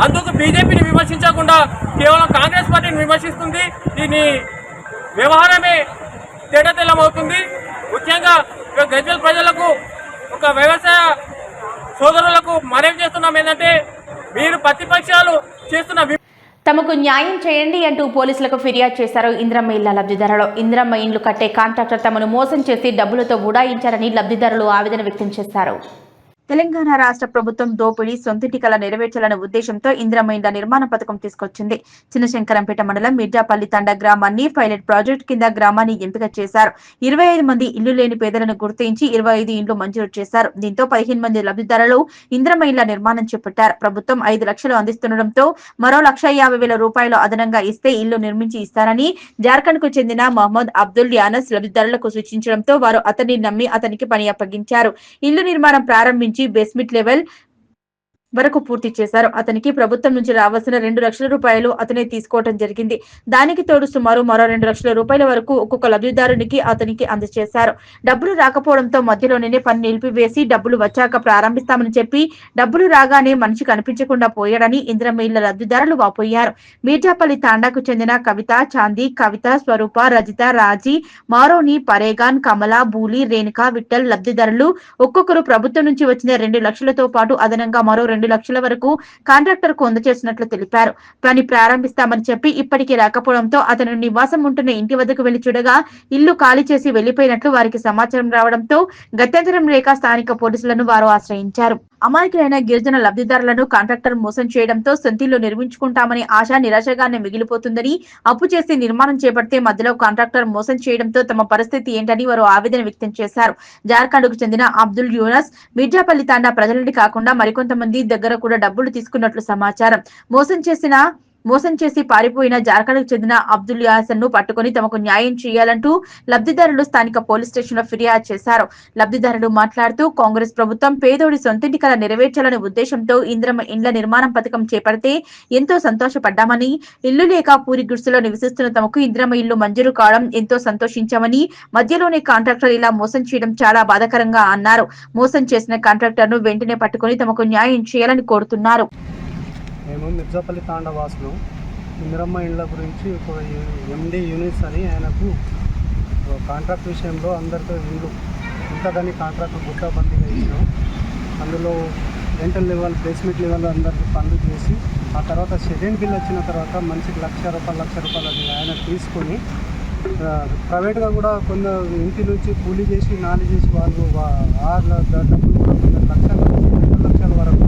అందుకు బీజేపీని విమర్శించకుండా కేవలం కాంగ్రెస్ పార్టీని విమర్శిస్తుంది. దీని వ్యవహారమే తేటతెల్లమవుతుంది. ముఖ్యంగా గజ్వేల్ ప్రజలకు ఒక వ్యవసాయ సోదరులకు మనవి చేస్తున్నాం ఏంటంటే మీరు ప్రతిపక్షాలు చేస్తున్న తమకు న్యాయం చేయండి అంటూ పోలీసులకు ఫిర్యాదు చేశారు ఇంద్రమ్మ ఇళ్ల లబ్ధిదారులు. ఇంద్రమ్మ ఇండ్లు కట్టే కాంట్రాక్టర్ తమను మోసం చేసి డబ్బులతో ఉడాయించారని లబ్ధిదారులు ఆవేదన వ్యక్తం చేశారు. తెలంగాణ రాష్ట్ర ప్రభుత్వం దోపిడీ సొంతింటి కల నెరవేర్చాలనే ఉద్దేశంతో ఇంద్రమ్మ ఇండ్ల నిర్మాణ పథకం తీసుకొచ్చింది. చిన్నశంకరంపేట మండలం మిర్జాపల్లి తండా గ్రామాన్ని పైలట్ ప్రాజెక్ట్ కింద గ్రామాన్ని ఎంపిక చేశారు. 25 మంది ఇల్లు లేని పేదలను గుర్తించి 25 ఇండ్లు మంజూరు చేశారు. దీంతో 15 మంది లబ్ధిదారులు ఇంద్రమ్మ ఇండ్ల నిర్మాణం చేపట్టారు. ప్రభుత్వం 5 లక్షలు అందిస్తుండటంతో మరో 1,50,000 రూపాయలు అదనంగా ఇస్తే ఇల్లు నిర్మించి ఇస్తారని జార్ఖండ్ కు చెందిన మహమ్మద్ అబ్దుల్ యానస్ లబ్ధిదారులకు సూచించడంతో వారు అతన్ని నమ్మి అతనికి పని అప్పగించారు. ఇల్లు నిర్మాణం ప్రారంభించి బేస్మెంట్ లెవెల్ వరకు పూర్తి చేశారు. అతనికి ప్రభుత్వం నుంచి రావాల్సిన 2 లక్షల రూపాయలు అతనే తీసుకోవడం జరిగింది. దానికి తోడు సుమారు మరో 2 లక్షల రూపాయల వరకు ఒక్కొక్క లబ్ధిదారునికి అతనికి అందజేశారు. డబ్బులు రాకపోవడంతో మధ్యలోనే పని నిలిపివేసి డబ్బులు వచ్చాక ప్రారంభిస్తామని చెప్పి డబ్బులు రాగానే మనిషి కనిపించకుండా పోయాడని ఇంద్రమ్మ ఇళ్ల లబ్ధిదారులు వాపోయారు. మీర్జాపల్లి తాండాకు చెందిన కవిత, చాందీ, కవిత, స్వరూప, రజిత, రాజీ, మారోని, పరేగాన్, కమల, బూలి, రేణుక, విఠల్ లబ్ధిదారులు ఒక్కొక్కరు ప్రభుత్వం నుంచి వచ్చిన 2 లక్షలతో పాటు అదనంగా మరో 2 లక్షల వరకు కాంట్రాక్టర్ కు అందజేసినట్లు తెలిపారు. పని ప్రారంభిస్తామని చెప్పి ఇప్పటికీ రాకపోవడంతో అతను నివాసం ఉంటున్న ఇంటి వద్దకు వెళ్లి చూడగా ఇల్లు ఖాళీ చేసి వెళ్లిపోయినట్లు వారికి సమాచారం రావడంతో గత్యంతరం లేక స్థానిక పోలీసులను వారు ఆశ్రయించారు. అమాయకులైన గిరిజన లబ్ధిదారులను కాంట్రాక్టర్ మోసం చేయడంతో సొంతిల్లు నిర్మించుకుంటామని ఆశ నిరాశగానే మిగిలిపోతుందని, అప్పు చేసి నిర్మాణం చేపడితే మధ్యలో కాంట్రాక్టర్ మోసం చేయడంతో తమ పరిస్థితి ఏంటని వారు ఆవేదన వ్యక్తం చేశారు. జార్ఖండ్ కు చెందిన అబ్దుల్ యూనస్ మిర్జాపల్లి తాండా ప్రజలని కాకుండా మరికొంతమంది దగ్గర కూడా డబ్బులు తీసుకున్నట్లు సమాచారం. మోసం చేసిన మోసం చేసి పారిపోయిన జార్ఖండ్కు చెందిన అబ్దుల్ యాసన్ ను పట్టుకుని తమకు న్యాయం చేయాలంటూ లబ్ధిదారులు స్థానిక పోలీస్ స్టేషన్లో ఫిర్యాదు చేశారు. లబ్ధిదారులు మాట్లాడుతూ కాంగ్రెస్ ప్రభుత్వం పేదోడి సొంతింటి కల నెరవేర్చాలనే ఉద్దేశంతో ఇందిరమ్మ ఇండ్ల నిర్మాణం పథకం చేపడితే ఎంతో సంతోషపడ్డామని, ఇల్లు లేక పూరి గుడిసెలో నివసిస్తున్న తమకు ఇందిరమ్మ ఇల్లు మంజూరు కావడం ఎంతో సంతోషించామని, మధ్యలోనే కాంట్రాక్టర్ ఇలా మోసం చేయడం చాలా బాధాకరంగా అన్నారు. మోసం చేసిన కాంట్రాక్టర్ ను వెంటనే పట్టుకుని తమకు న్యాయం చేయాలని కోరుతున్నారు. మేము మిర్జాపల్లి తాండవాసులు ఇందిరమ్మ ఇండ్ల గురించి ఒక ఎండి యూనిట్స్ అని ఆయనకు కాంట్రాక్ట్ విషయంలో అందరితో ఇండ్లు ఇంతదని కాంట్రాక్ట్ గుట్టాబందీగా ఇచ్చినాం. అందులో రెంటల్ లెవెల్, బేస్మెంట్ లెవెల్ అందరికీ పనులు చేసి ఆ తర్వాత సెకండ్ బిల్ వచ్చిన తర్వాత మనిషికి ₹1,00,000 అది ఆయన తీసుకొని ప్రైవేట్గా కూడా కొందరు ఇంటి నుంచి కూలీ చేసి నాలి చేసి వాళ్ళు డబ్బులు కూడా కొందరు లక్షల నుంచి 2 లక్షల వరకు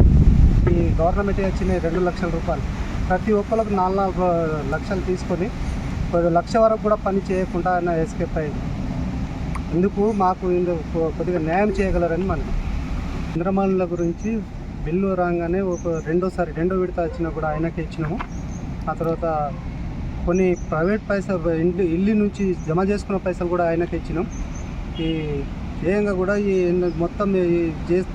ఈ గవర్నమెంట్ వచ్చిన ₹2,00,000 ప్రతి ఒక్కరికి 4 లక్షలు తీసుకొని 1 లక్ష వరకు కూడా పని చేయకుండా ఆయన ఎస్కేప్ అయ్యింది. ఇందుకు మాకు కొద్దిగా న్యాయం చేయగలరని మనం ఇంద్రమాల గురించి బిల్లు రాగానే ఒక రెండో విడత వచ్చినా కూడా ఆయనకే ఇచ్చినాము. ఆ తర్వాత కొన్ని ప్రైవేట్ పైసలు ఇల్లు నుంచి జమ చేసుకున్న పైసలు కూడా ఆయనకే ఇచ్చినాం. ఈ ఏయంగా కూడా ఈ మొత్తం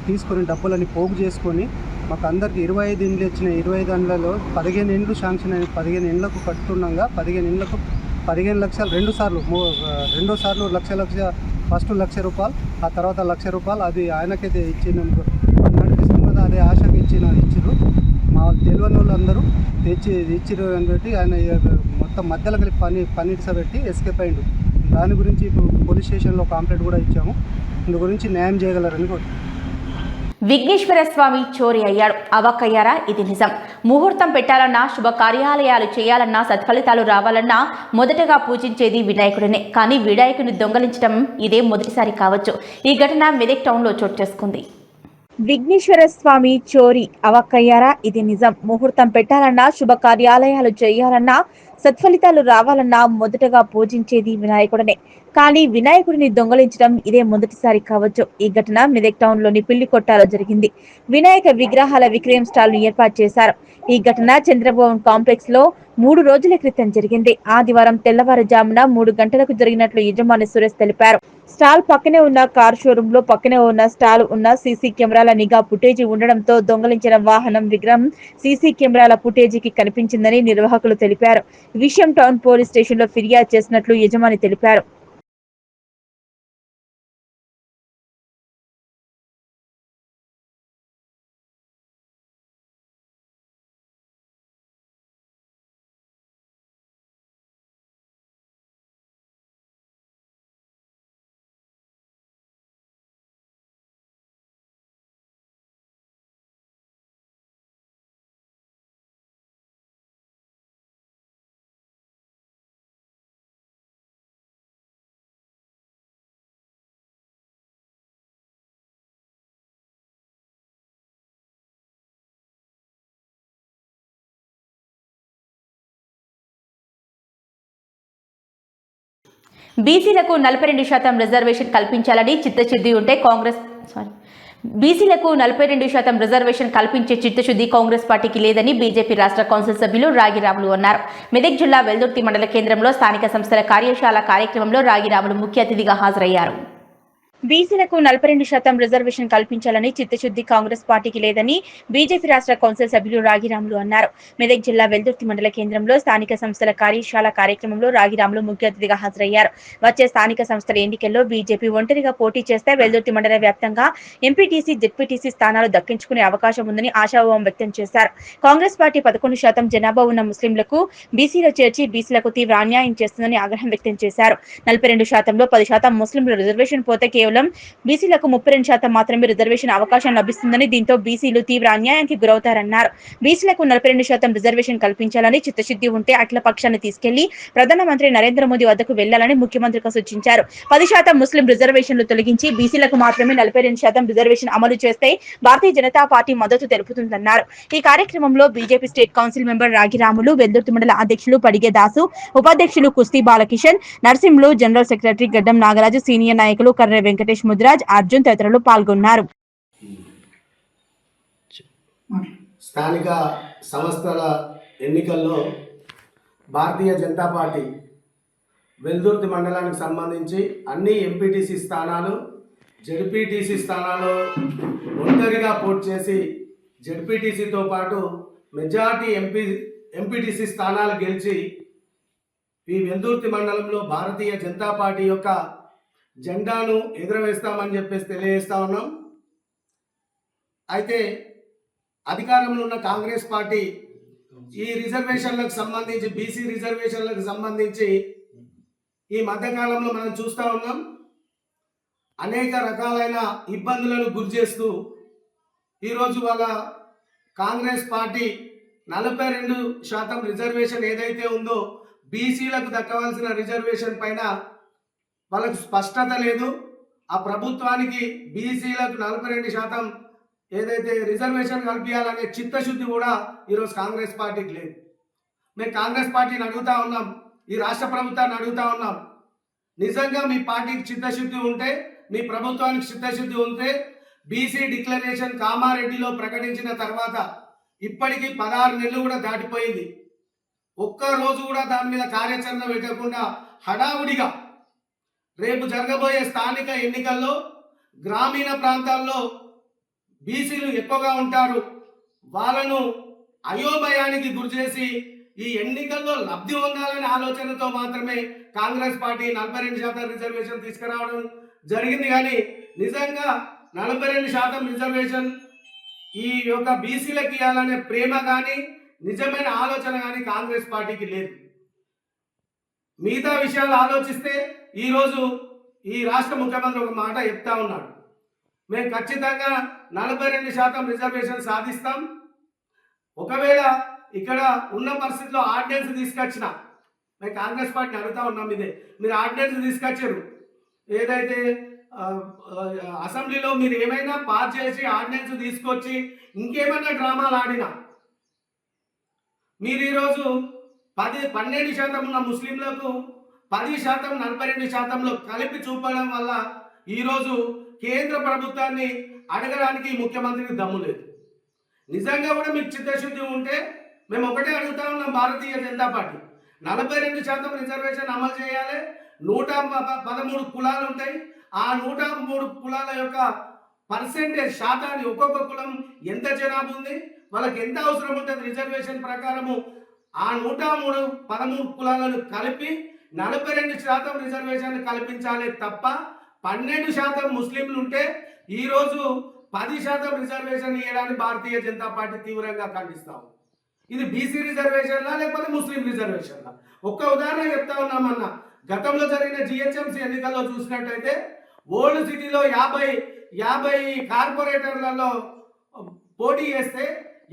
తీసుకొని డబ్బులని పోగు చేసుకొని మాకు అందరికి 25 ఇండ్లు వచ్చినాయి. 25 ఇండ్లలో 15 ఇండ్లు శాంక్షన్ అయిన 15 ఇండ్లకు కట్టున్నాగా 15 ఇండ్లకు 15 లక్షలు రెండోసార్లు లక్ష ఫస్ట్ ₹1,00,000, ఆ తర్వాత ₹1,00,000 అది ఆయనకైతే ఇచ్చిన నడిపిస్తుంది కదా, అదే ఆశకి ఇచ్చిరు. మా తెలియని వాళ్ళు అందరూ ఇచ్చిరు అని పెట్టి ఆయన మొత్తం మధ్యలో కలిపి పని ఇడిసబెట్టి ఎస్కేప్ అయ్యిండు. దాని గురించి ఇప్పుడు పోలీస్ స్టేషన్లో కంప్లైంట్ కూడా ఇచ్చాము. ఇందు గురించి న్యాయం చేయగలరని కోరుతున్నాను. విఘ్నేశ్వర స్వామి చోరీ అయ్యాడు. అవాక్కయ్యారా? ఇది నిజం. ముహూర్తం పెట్టాలన్నా, శుభ కార్యాలయాలు చేయాలన్నా, సత్ఫలితాలు రావాలన్నా మొదటగా పూజించేది వినాయకుడినే. కానీ వినాయకుడిని దొంగలించడం ఇదే మొదటిసారి కావచ్చు. ఈ ఘటన మెదక్ టౌన్లో చోటు చేసుకుంది. విఘ్నేశ్వర స్వామి చోరీ అవాక్కయ్యారా? ఇది నిజం. ముహూర్తం పెట్టాలన్నా, శుభ కార్యాలయాలు చేయాలన్నా, సత్ఫలితాలు రావాలన్నా మొదటగా పూజించేది వినాయకుడినే. కానీ వినాయకుడిని దొంగలించడం ఇదే మొదటిసారి కావచ్చు. ఈ ఘటన మెదక్ టౌన్ లోని పిల్లికొట్టాలో జరిగింది. వినాయక విగ్రహాల విక్రయం స్టాల్ ను ఏర్పాటు చేశారు. ఈ ఘటన చంద్రభవన్ కాంప్లెక్స్ లో 3 రోజుల క్రితం జరిగింది. ఆదివారం తెల్లవారుజామున 3 గంటలకు జరిగినట్లు యజమాని సురేష్ తెలిపారు. స్టాల్ పక్కనే ఉన్న కార్ షోరూమ్ లో పక్కనే ఉన్న స్టాల్ ఉన్న సీసీ కెమెరాల నిఘా ఫుటేజీ ఉండడంతో దొంగలించిన వాహనం విగ్రహం సీసీ కెమెరాల ఫుటేజీకి కనిపించిందని నిర్వాహకులు తెలిపారు. ఈ విషయం టౌన్ పోలీస్ స్టేషన్ లో ఫిర్యాదు చేసినట్లు యజమాని తెలిపారు. బీసీలకు 42% రిజర్వేషన్ కల్పించాలని చిత్తశుద్ధి ఉంటే బీసీలకు 42% రిజర్వేషన్ కల్పించే చిత్తశుద్ధి కాంగ్రెస్ పార్టీకి లేదని బీజేపీ రాష్ట్ర కౌన్సిల్ సభ్యులు రాగిరాములు అన్నారు. మెదక్ జిల్లా వెల్దుర్తి మండల కేంద్రంలో స్థానిక సంస్థల కార్యశాల కార్యక్రమంలో రాగిరాములు ముఖ్య అతిథిగా హాజరయ్యారు. బీసీలకు 42% రిజర్వేషన్ కల్పించాలని చిత్తశుద్ధి కాంగ్రెస్ పార్టీకి లేదని బీజేపీ రాష్ట్ర కౌన్సిల్ సభ్యులు రాగిరాములు అన్నారు. మెదక్ జిల్లా వెల్దుర్తి మండల కేంద్రంలో స్థానిక సంస్థల కార్యశాల కార్యక్రమంలో రాగిరాములు ముఖ్య అతిథిగా హాజరయ్యారు. వచ్చే స్థానిక సంస్థల ఎన్నికల్లో బీజేపీ ఒంటరిగా పోటీ చేస్తే వెల్దుర్తి మండల వ్యాప్తంగా ఎంపీటీసీ, జెడ్పీటీసీ స్థానాలు దక్కించుకునే అవకాశం ఉందని ఆశాభావం వ్యక్తం చేశారు. కాంగ్రెస్ పార్టీ 11% జనాభా ఉన్న ముస్లింలకు బీసీలో చేర్చి బీసీలకు తీవ్ర అన్యాయం చేస్తుందని ఆగ్రహం వ్యక్తం చేశారు. 42%లో 10% ముస్లింలు రిజర్వేషన్ పోతే కేవలం బీసీలకు 32% మాత్రమే రిజర్వేషన్ అవకాశం లభిస్తుందని, దీంతో బీసీలు తీవ్ర అన్యాయానికి గురవుతారన్నారు. బీసీలకు 42% రిజర్వేషన్ కల్పించాలని చిత్తశుద్ధి ఉంటే అఖిల పక్షాన్ని తీసుకెళ్లి ప్రధానమంత్రి నరేంద్ర మోదీ వద్దకు వెళ్లాలని ముఖ్యమంత్రికి సూచించారు. 10% ముస్లిం రిజర్వేషన్లు తొలగించి బీసీలకు మాత్రమే 42% రిజర్వేషన్ అమలు చేస్తే భారతీయ జనతా పార్టీ మద్దతు తెలుపుతుందన్నారు. ఈ కార్యక్రమంలో BJP state council member Ragiramulu, Veldurthi mandal అధ్యక్షులు పడిగే దాసు, ఉపాధ్యక్షులు కుస్తీ బాలకిషన్, నర్సింహులు, జనరల్ సెక్రటరీ గడ్డం నాగరాజు, సీనియర్ నాయకులు కర్రె వెంకటేష్, ముద్రాజ్, అర్జున్ తదితరులు పాల్గొన్నారు. స్థానిక సంస్థల ఎన్నికల్లో భారతీయ జనతా పార్టీ వెల్దుర్తి మండలానికి సంబంధించి అన్ని ఎంపీటీసీ స్థానాలు, జెడ్పీటీసీ స్థానాలు ఒంటరిగా పోటీ చేసి జెడ్పీటీసీతో పాటు మెజార్టీ ఎంపీటీసీ స్థానాలు గెలిచి ఈ వెల్దుర్తి మండలంలో భారతీయ జనతా పార్టీ యొక్క జెండాను ఎగురవేస్తామని చెప్పేసి తెలియజేస్తా ఉన్నాం. అయితే అధికారంలో ఉన్న కాంగ్రెస్ పార్టీ ఈ రిజర్వేషన్లకు సంబంధించి, బీసీ రిజర్వేషన్లకు సంబంధించి ఈ మధ్యకాలంలో మనం చూస్తూ ఉన్నాం, అనేక రకాలైన ఇబ్బందులను గురి చేస్తూ ఈరోజు వాళ్ళ కాంగ్రెస్ పార్టీ 42% రిజర్వేషన్ ఏదైతే ఉందో బీసీలకు దక్కవలసిన రిజర్వేషన్ పైన వాళ్ళకు స్పష్టత లేదు. ఆ ప్రభుత్వానికి బీసీలకు 42% ఏదైతే రిజర్వేషన్ కల్పించాలనే చిత్తశుద్ధి కూడా ఈరోజు కాంగ్రెస్ పార్టీకి లేదు. మేము కాంగ్రెస్ పార్టీని అడుగుతా ఉన్నాం, ఈ రాష్ట్ర ప్రభుత్వాన్ని అడుగుతా ఉన్నాం, నిజంగా మీ పార్టీకి చిత్తశుద్ధి ఉంటే, మీ ప్రభుత్వానికి చిత్తశుద్ధి ఉంటే బీసీ డిక్లరేషన్ కామారెడ్డిలో ప్రకటించిన తర్వాత ఇప్పటికీ 16 నెలలు కూడా దాటిపోయింది. ఒక్కరోజు కూడా దాని మీద కార్యాచరణ పెట్టకుండా హడావుడిగా రేపు జరగబోయే స్థానిక ఎన్నికల్లో గ్రామీణ ప్రాంతాల్లో బీసీలు ఎక్కువగా ఉంటారు, వాళ్ళను అయోమయానికి గురిచేసి ఈ ఎన్నికల్లో లబ్ధి పొందాలనే ఆలోచనతో మాత్రమే కాంగ్రెస్ పార్టీ 42% రిజర్వేషన్ తీసుకురావడం జరిగింది. కానీ నిజంగా 42% రిజర్వేషన్ ఈ యొక్క బీసీలకు ఇవ్వాలనే ప్రేమ కానీ నిజమైన ఆలోచన కానీ కాంగ్రెస్ పార్టీకి లేదు. మిగతా విషయాలు ఆలోచిస్తే ఈరోజు ఈ రాష్ట్ర ముఖ్యమంత్రి ఒక మాట చెప్తా ఉన్నాడు, మేము ఖచ్చితంగా 42% రిజర్వేషన్ సాధిస్తాం. ఒకవేళ ఇక్కడ ఉన్న పరిస్థితిలో ఆర్డినెన్స్ తీసుకొచ్చిన, మేము కాంగ్రెస్ పార్టీని అడుగుతా ఉన్నాం, మీరు ఆర్డినెన్స్ తీసుకొచ్చారు, ఏదైతే అసెంబ్లీలో మీరు ఏమైనా పాస్ చేసి ఆర్డినెన్స్ తీసుకొచ్చి ఇంకేమైనా డ్రామాలు ఆడినా, మీరు ఈరోజు 12% ఉన్న ముస్లింలకు 10% 42%లో కలిపి చూపడం వల్ల ఈరోజు కేంద్ర ప్రభుత్వాన్ని అడగడానికి ముఖ్యమంత్రికి దమ్ము లేదు. నిజంగా కూడా మీకు చిత్తశుద్ధి ఉంటే మేము ఒకటే అడుగుతా ఉన్నాం, భారతీయ జనతా పార్టీ 42% రిజర్వేషన్ అమలు చేయాలి. 113 కులాలు ఉంటాయి, ఆ 103 కులాల యొక్క పర్సెంటేజ్ శాతాన్ని, ఒక్కొక్క కులం ఎంత జనాభా ఉంది, వాళ్ళకి ఎంత అవసరం ఉంటుంది రిజర్వేషన్ ప్రకారము ఆ 113 కులాలను కలిపి 42% రిజర్వేషన్ కల్పించాలి తప్ప 12% ముస్లింలు ఉంటే ఈరోజు 10% రిజర్వేషన్ ఇవ్వడానికి భారతీయ జనతా పార్టీ తీవ్రంగా ఖండిస్తాము. ఇది బీసీ రిజర్వేషన్లా లేకపోతే ముస్లిం రిజర్వేషన్లా? ఒక్క ఉదాహరణ చెప్తా ఉన్నామన్న, గతంలో జరిగిన జిహెచ్ఎంసీ ఎన్నికల్లో చూసినట్టయితే ఓల్డ్ సిటీలో 50 కార్పొరేటర్లలో పోటీ చేస్తే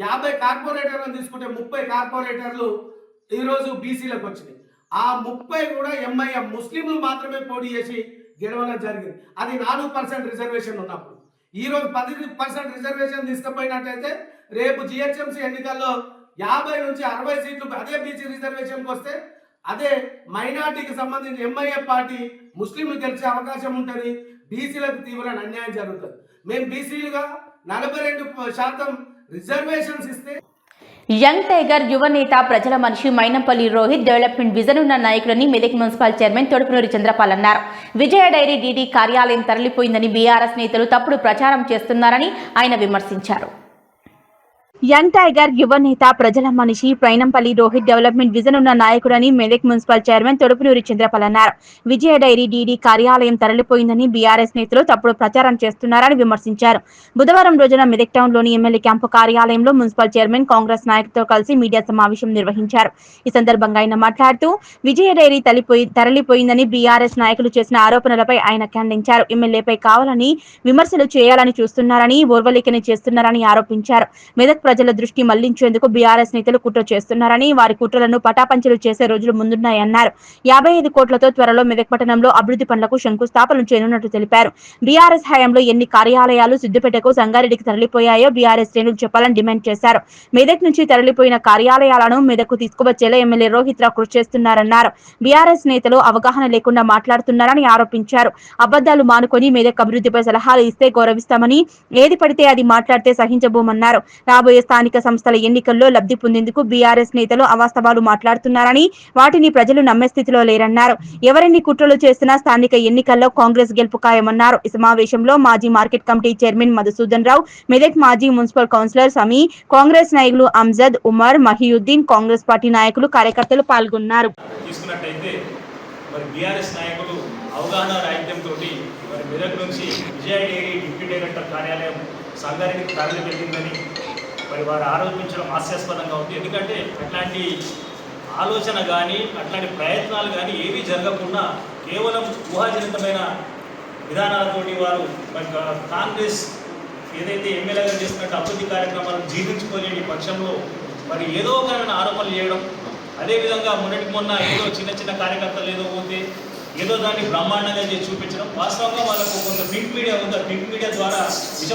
50 కార్పొరేటర్లను తీసుకుంటే 30 కార్పొరేటర్లు ఈరోజు బీసీలకు వచ్చినాయి. ఆ 30 కూడా ఎంఐఎం ముస్లింలు మాత్రమే పోటీ చేసి గెలవడం జరిగింది. అది 4% రిజర్వేషన్ ఉన్నప్పుడు. ఈరోజు 10% రిజర్వేషన్ తీసుకుపోయినట్టయితే రేపు జిహెచ్ఎంసీ ఎన్నికల్లో 50 నుంచి 60 సీట్లు అదే బీసీ రిజర్వేషన్కి వస్తే అదే మైనార్టీకి సంబంధించి ఎంఐఎం పార్టీ ముస్లింలు గెలిచే అవకాశం ఉంటుంది. బీసీలకు తీవ్రమైన అన్యాయం జరుగుతుంది. మేము బీసీలుగా 42% రిజర్వేషన్స్ ఇస్తే యంగ్ టైగర్ యువ నేత ప్రజల మనిషి మైనంపల్లి రోహిత్ డెవలప్మెంట్ విజన్ ఉన్న నాయకులని మెదక్ మున్సిపల్ చైర్మన్ తొడుపునూరి చంద్రపాల్ అన్నారు. విజయ డైరీ డీడీ కార్యాలయం తరలిపోయిందని బీఆర్ఎస్ నేతలు తప్పుడు ప్రచారం చేస్తున్నారని ఆయన విమర్శించారు. యంగ్ టైగర్ యువ నేత ప్రజల మనిషి మైనంపల్లి రోహిత్ డెవలప్మెంట్ విజన్ ఉన్న నాయకుడని మెదక్ మున్సిపల్ చైర్మన్ తొడుపునూరి చంద్రపాల్ అన్నారు. విజయ డైరీ డీడీ కార్యాలయం తరలిపోయిందని బీఆర్ఎస్ నేతలు తప్పుడు ప్రచారం చేస్తున్నారని విమర్శించారు. బుధవారం రోజున మెదక్ టౌన్ లోని ఎమ్మెల్యే క్యాంపు కార్యాలయంలో మున్సిపల్ చైర్మన్ కాంగ్రెస్ నాయకులతో కలిసి మీడియా సమావేశం నిర్వహించారు. ఈ సందర్భంగా ఆయన మాట్లాడుతూ విజయ డైరీ తరలిపోయిందని బీఆర్ఎస్ నాయకులు చేసిన ఆరోపణలపై ఆయన ఖండించారు. ఎమ్మెల్యేపై కావాలని విమర్శలు చేయాలని చూస్తున్నారని, ఓర్వలేకని చేస్తున్నారని ఆరోపించారు. మెదక్ ప్రజల దృష్టి మళ్లించేందుకు బీఆర్ఎస్ నేతలు కుట్ర చేస్తున్నారని, వారి కుట్రలను పటాపంచలు చేసే రోజులు ముందున్నాయన్నారు. 55 కోట్లతో త్వరలో మెదక్ పట్టణంలో అభివృద్ధి పనులకు శంకుస్థాపన చేయనున్నట్లు తెలిపారు. బీఆర్ఎస్ హయాంలో ఎన్ని కార్యాలయాలు సిద్దిపేటకు, సంగారెడ్డికి తరలిపోయాయో బీఆర్ఎస్ శ్రేణులు చెప్పాలని డిమాండ్ చేశారు. మెదక్ నుంచి తరలిపోయిన కార్యాలయాలను మెదక్కు తీసుకువచ్చేలా ఎమ్మెల్యే రోహిత్ రావు కృషి చేస్తున్నారన్నారు. బీఆర్ఎస్ నేతలు అవగాహన లేకుండా మాట్లాడుతున్నారని ఆరోపించారు. అబద్దాలు మానుకొని మెదక్ అభివృద్ధిపై సలహాలు ఇస్తే గౌరవిస్తామని, ఏది పడితే అది మాట్లాడితే సహించబోమన్నారు. రాబోయే రాబోయే స్థానిక సంస్థల ఎన్నికల్లో లబ్ధి పొందేందుకు బీఆర్ఎస్ నేతలు అవాస్తవాలు మాట్లాడుతున్నారని, వాటిని ప్రజలు నమ్మే స్థితిలో లేరన్నారు. ఎవరెన్ని కుట్రలు చేస్తున్నా స్థానిక ఎన్నికల్లో కాంగ్రెస్ గెలుపు ఖాయమన్నారు. ఈ సమావేశంలో మాజీ మార్కెట్ కమిటీ చైర్మన్ మధుసూదన్ రావు, మెదక్ మాజీ మున్సిపల్ కౌన్సిలర్ సమీ, కాంగ్రెస్ నాయకులు అంజద్, ఉమర్, మహియుద్దీన్, కాంగ్రెస్ పార్టీ నాయకులు, కార్యకర్తలు పాల్గొన్నారు. తీసుకున్నట్టయితే మరి బీఆర్ఎస్ నాయకులు అవగాహన రాహిత్యంతో మరి మెదక్ నుంచి విజయ డైరీ డిప్యూటీ డైరెక్టర్ కార్యాలయం సంగారెడ్డికి తరలి వెళ్ళిందని మరి వారు ఆరోపించడం హాస్యాస్పదంగా ఉంది. ఎందుకంటే అట్లాంటి ఆలోచన కానీ అట్లాంటి ప్రయత్నాలు కానీ ఏవీ జరగకుండా కేవలం ఊహాజనితమైన విధానాలతోటి వారు మరి కాంగ్రెస్ ఏదైతే ఎమ్మెల్యేగా చేస్తున్నట్టు అభివృద్ధి కార్యక్రమాలను జీర్ణించుకోలేని పక్షంలో మరి ఏదో ఒకమైన ఆరోపణలు చేయడం, అదేవిధంగా మొన్న ఏదో చిన్న చిన్న కార్యకర్తలు ఏదో పోతే ఏదో దాన్ని బ్రహ్మాండంగా చేసి చూపించడం, వాస్తవంగా వాళ్ళకు కొంత ప్రింట్ మీడియా ఉంది. ఆ ప్రింట్ మీడియా ద్వారా విష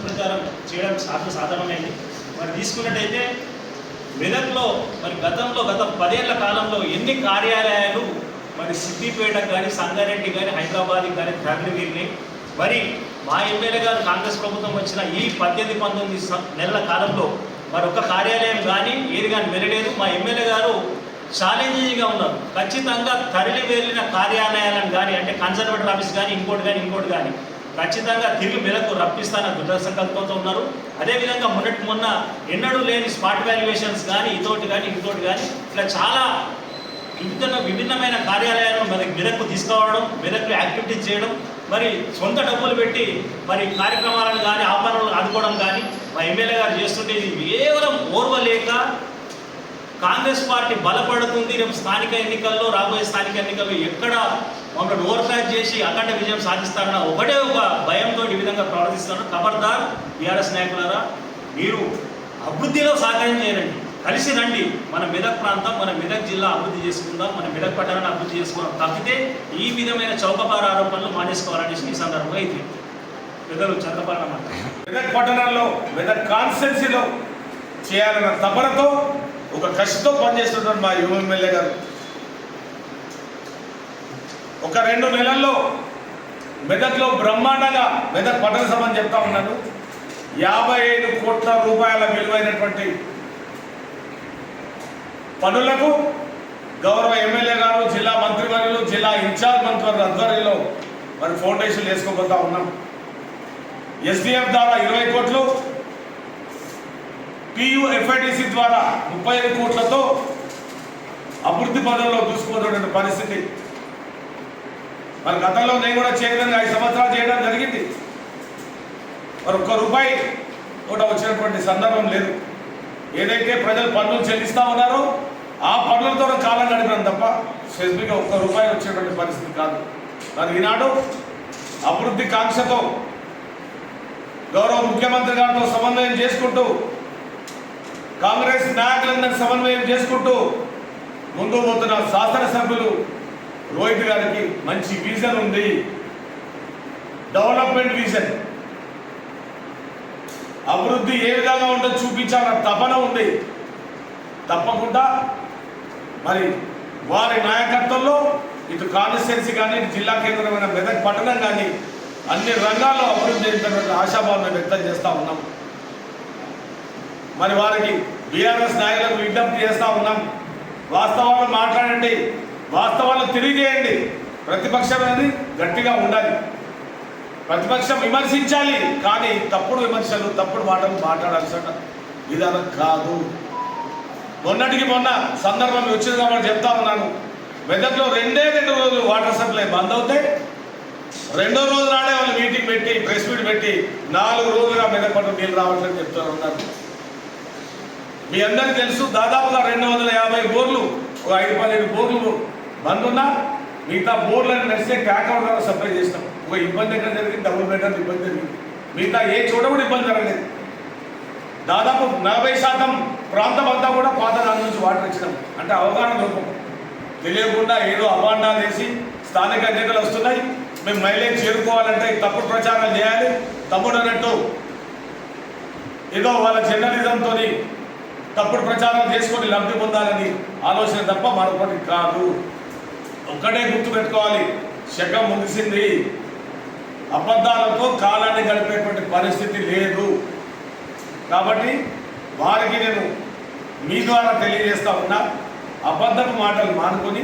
ప్రచారం చేయడం సాధారణమైంది. మరి తీసుకున్నట్టయితే మెదక్లో మరి గత 10 ఏళ్ల కాలంలో ఎన్ని కార్యాలయాలు మరి సిద్దిపేట కానీ, సంగారెడ్డి కానీ, హైదరాబాద్కి కానీ తరలి వెళ్ళినాయి. మరి మా ఎమ్మెల్యే గారు కాంగ్రెస్ ప్రభుత్వం వచ్చిన ఈ 18-19 నెలల కాలంలో మరి ఒక్క కార్యాలయం కానీ ఏది కానీ వెళ్ళలేదు. మా ఎమ్మెల్యే గారు ఛాలెంజింగ్గా ఉన్నారు. ఖచ్చితంగా తరలి వెళ్ళిన కార్యాలయాలను కానీ, అంటే కన్సర్వేటర్ ఆఫీస్ కానీ ఇంకోటి కానీ ఖచ్చితంగా తిరిగి మెదకు రప్పిస్తానని దృఢ సంకల్పంతో ఉన్నారు. అదేవిధంగా మొన్న ఎన్నడూ లేని స్పాట్ వాల్యుయేషన్స్ కానీ ఇంకోటి కానీ ఇట్లా చాలా విభిన్నమైన కార్యాలయాలను మెదక్కు తీసుకురావడం, మెదక్కు యాక్టివిటీస్ చేయడం, మరి సొంత డబ్బులు పెట్టి మరి కార్యక్రమాలను కానీ ఆపరణలు ఆదుకోవడం కానీ మా ఎమ్మెల్యే గారు చేస్తుంటే ఇది కేవలం ఓర్వలేక కాంగ్రెస్ పార్టీ బలపడుతుంది. రేపు రాబోయే స్థానిక ఎన్నికల్లో ఎక్కడ మమ్మల్ని ఓవర్క్యాచ్ చేసి అఖండ విజయం సాధిస్తారన్న ఒకటే ఒక భయంతో ఈ విధంగా ప్రవర్తిస్తాను. ఖబర్దార్ బీఆర్ఎస్ నాయకులారా, మీరు అభివృద్ధిలో సహకారం చేయండి, కలిసి రండి. మన మెదక్ ప్రాంతం, మన మెదక్ జిల్లా అభివృద్ధి చేసుకుందాం, మన మెదక్ పట్టణాన్ని అభివృద్ధి చేసుకుందాం. తప్పితే ఈ విధమైన చౌకబార ఆరోపణలు మానేసుకోవాలనేసి ఈ సందర్భంగా ఇది పెద్దలు చంద్రబాబు మెదక్ పట్టణంలో మెదక్ కాన్స్టిట్యున్సీలో చేయాలన్న తపనతో ఒక కసితో పనిచేస్తున్నారు మా యువ ఎమ్మెల్యే గారు. ఒక 2 నెలల్లో మెదక్లో బ్రహ్మాండంగా మెదక్ పట్టణ సభ అని చెప్తా ఉన్నాను. 55 కోట్ల రూపాయల విలువైనటువంటి పనులకు గౌరవ ఎమ్మెల్యే గారు, జిల్లా మంత్రివర్యులు, జిల్లా ఇన్ఛార్జ్ మంత్రివర్గ ఆధ్వర్యంలో మరి ఫౌండేషన్ వేసుకోబోతా ఉన్నాం. ఎస్డిఎఫ్ ద్వారా 20 కోట్లు, PUFIDC ద్వారా 35 కోట్లతో అభివృద్ధి పనుల్లో దూసుకుపోతున్నటువంటి పరిస్థితి. మరి గతంలో నేను కూడా చైర్మన్గా 5 సంవత్సరాలు చేయడం జరిగింది. మరి ₹1 కూడా వచ్చినటువంటి సందర్భం లేదు. ఏదైతే ప్రజలు పన్నులు చెల్లిస్తూ ఉన్నారో ఆ పన్నులతో కాలం గడిపినాం తప్ప స్పెసిఫిక్గా ₹1 వచ్చేటువంటి పరిస్థితి కాదు. మరి ఈనాడు అభివృద్ధి కాంక్షతో గౌరవ ముఖ్యమంత్రి గారితో సమన్వయం చేసుకుంటూ, కాంగ్రెస్ నాయకులందరినీ సమన్వయం చేసుకుంటూ ముందు పోతున్న శాసనసభ్యులు రోహిత్ గారికి మంచి విజన్ ఉంది, డెవలప్మెంట్ విజన్, అభివృద్ధి ఏ విధంగా ఉంటుందో చూపించాలన్న తపన ఉంది. తప్పకుండా మరి వారి నాయకత్వంలో ఇటు కాన్స్టిట్యున్సీ కానీ, ఇటు జిల్లా కేంద్రమైన మెదక్ పట్టణం కానీ అన్ని రంగాల్లో అభివృద్ధి చెందినటువంటి ఆశాభావం వ్యక్తం చేస్తూ ఉన్నాం. మరి వారికి బీఆర్ఎస్ నాయకులకు విజ్ఞప్తి చేస్తూ ఉన్నాం. వాస్తవాలు మాట్లాడండి, వాస్తవాలు తెలియజేయండి. ప్రతిపక్షం అనేది గట్టిగా ఉండాలి. ప్రతిపక్షం విమర్శించాలి, కానీ తప్పుడు విమర్శలు, తప్పుడు మాటలు మాట్లాడాల్సిన విధానం కాదు. మొన్నటికి మొన్న సందర్భం వచ్చింది కాబట్టి చెప్తా ఉన్నాను. మెదక్లో 2 రోజులు వాటర్ సప్లై బంద్ అవుతాయి. 2వ రోజు నాడే వాళ్ళు మీటింగ్ పెట్టి, ప్రెస్ మీట్ పెట్టి 4 రోజులుగా మెదక్ పట్టు నీళ్ళు రావట్లేదు చెప్తూ ఉన్నారు. మీ అందరికీ తెలుసు, దాదాపుగా 250 బోర్లు, ఒక 5-12 బోర్లు బంద్ ఉన్నా మిగతా బోర్లను నడిస్తే ట్యాంకర్ ద్వారా సప్లై చేస్తాం. ఒక ఇబ్బంది ఎక్కడ జరిగింది, డబుల్ బెటర్ ఇబ్బంది జరిగింది. మిగతా ఏ చోట కూడా ఇబ్బంది జరగలేదు. దాదాపు 40% ప్రాంతం అంతా కూడా పాత దాని నుంచి వాటర్ ఇచ్చినాం. అంటే అవగాహన లోపం, తెలియకుండా ఏదో అభాండాలు వేసి స్థానిక ఎన్నికలు వస్తున్నాయి, మేము మైలేజ్ చేరుకోవాలంటే తప్పుడు ప్రచారం చేయాలి, తమ్ముడు అన్నట్టు ఏదో వాళ్ళ జర్నలిజంతో తప్పుడు ప్రచారం చేసుకొని లబ్ధి పొందాలని ఆలోచన తప్ప మరొకటి కాదు. ఒక్కటే గుర్తుపెట్టుకోవాలి, శకం ముగిసింది. అబద్ధాలతో కాలాన్ని గడిపేటువంటి పరిస్థితి లేదు. కాబట్టి వారికి నేను మీ ద్వారా తెలియజేస్తా ఉన్నా, అబద్ధపు మాటలు మానుకొని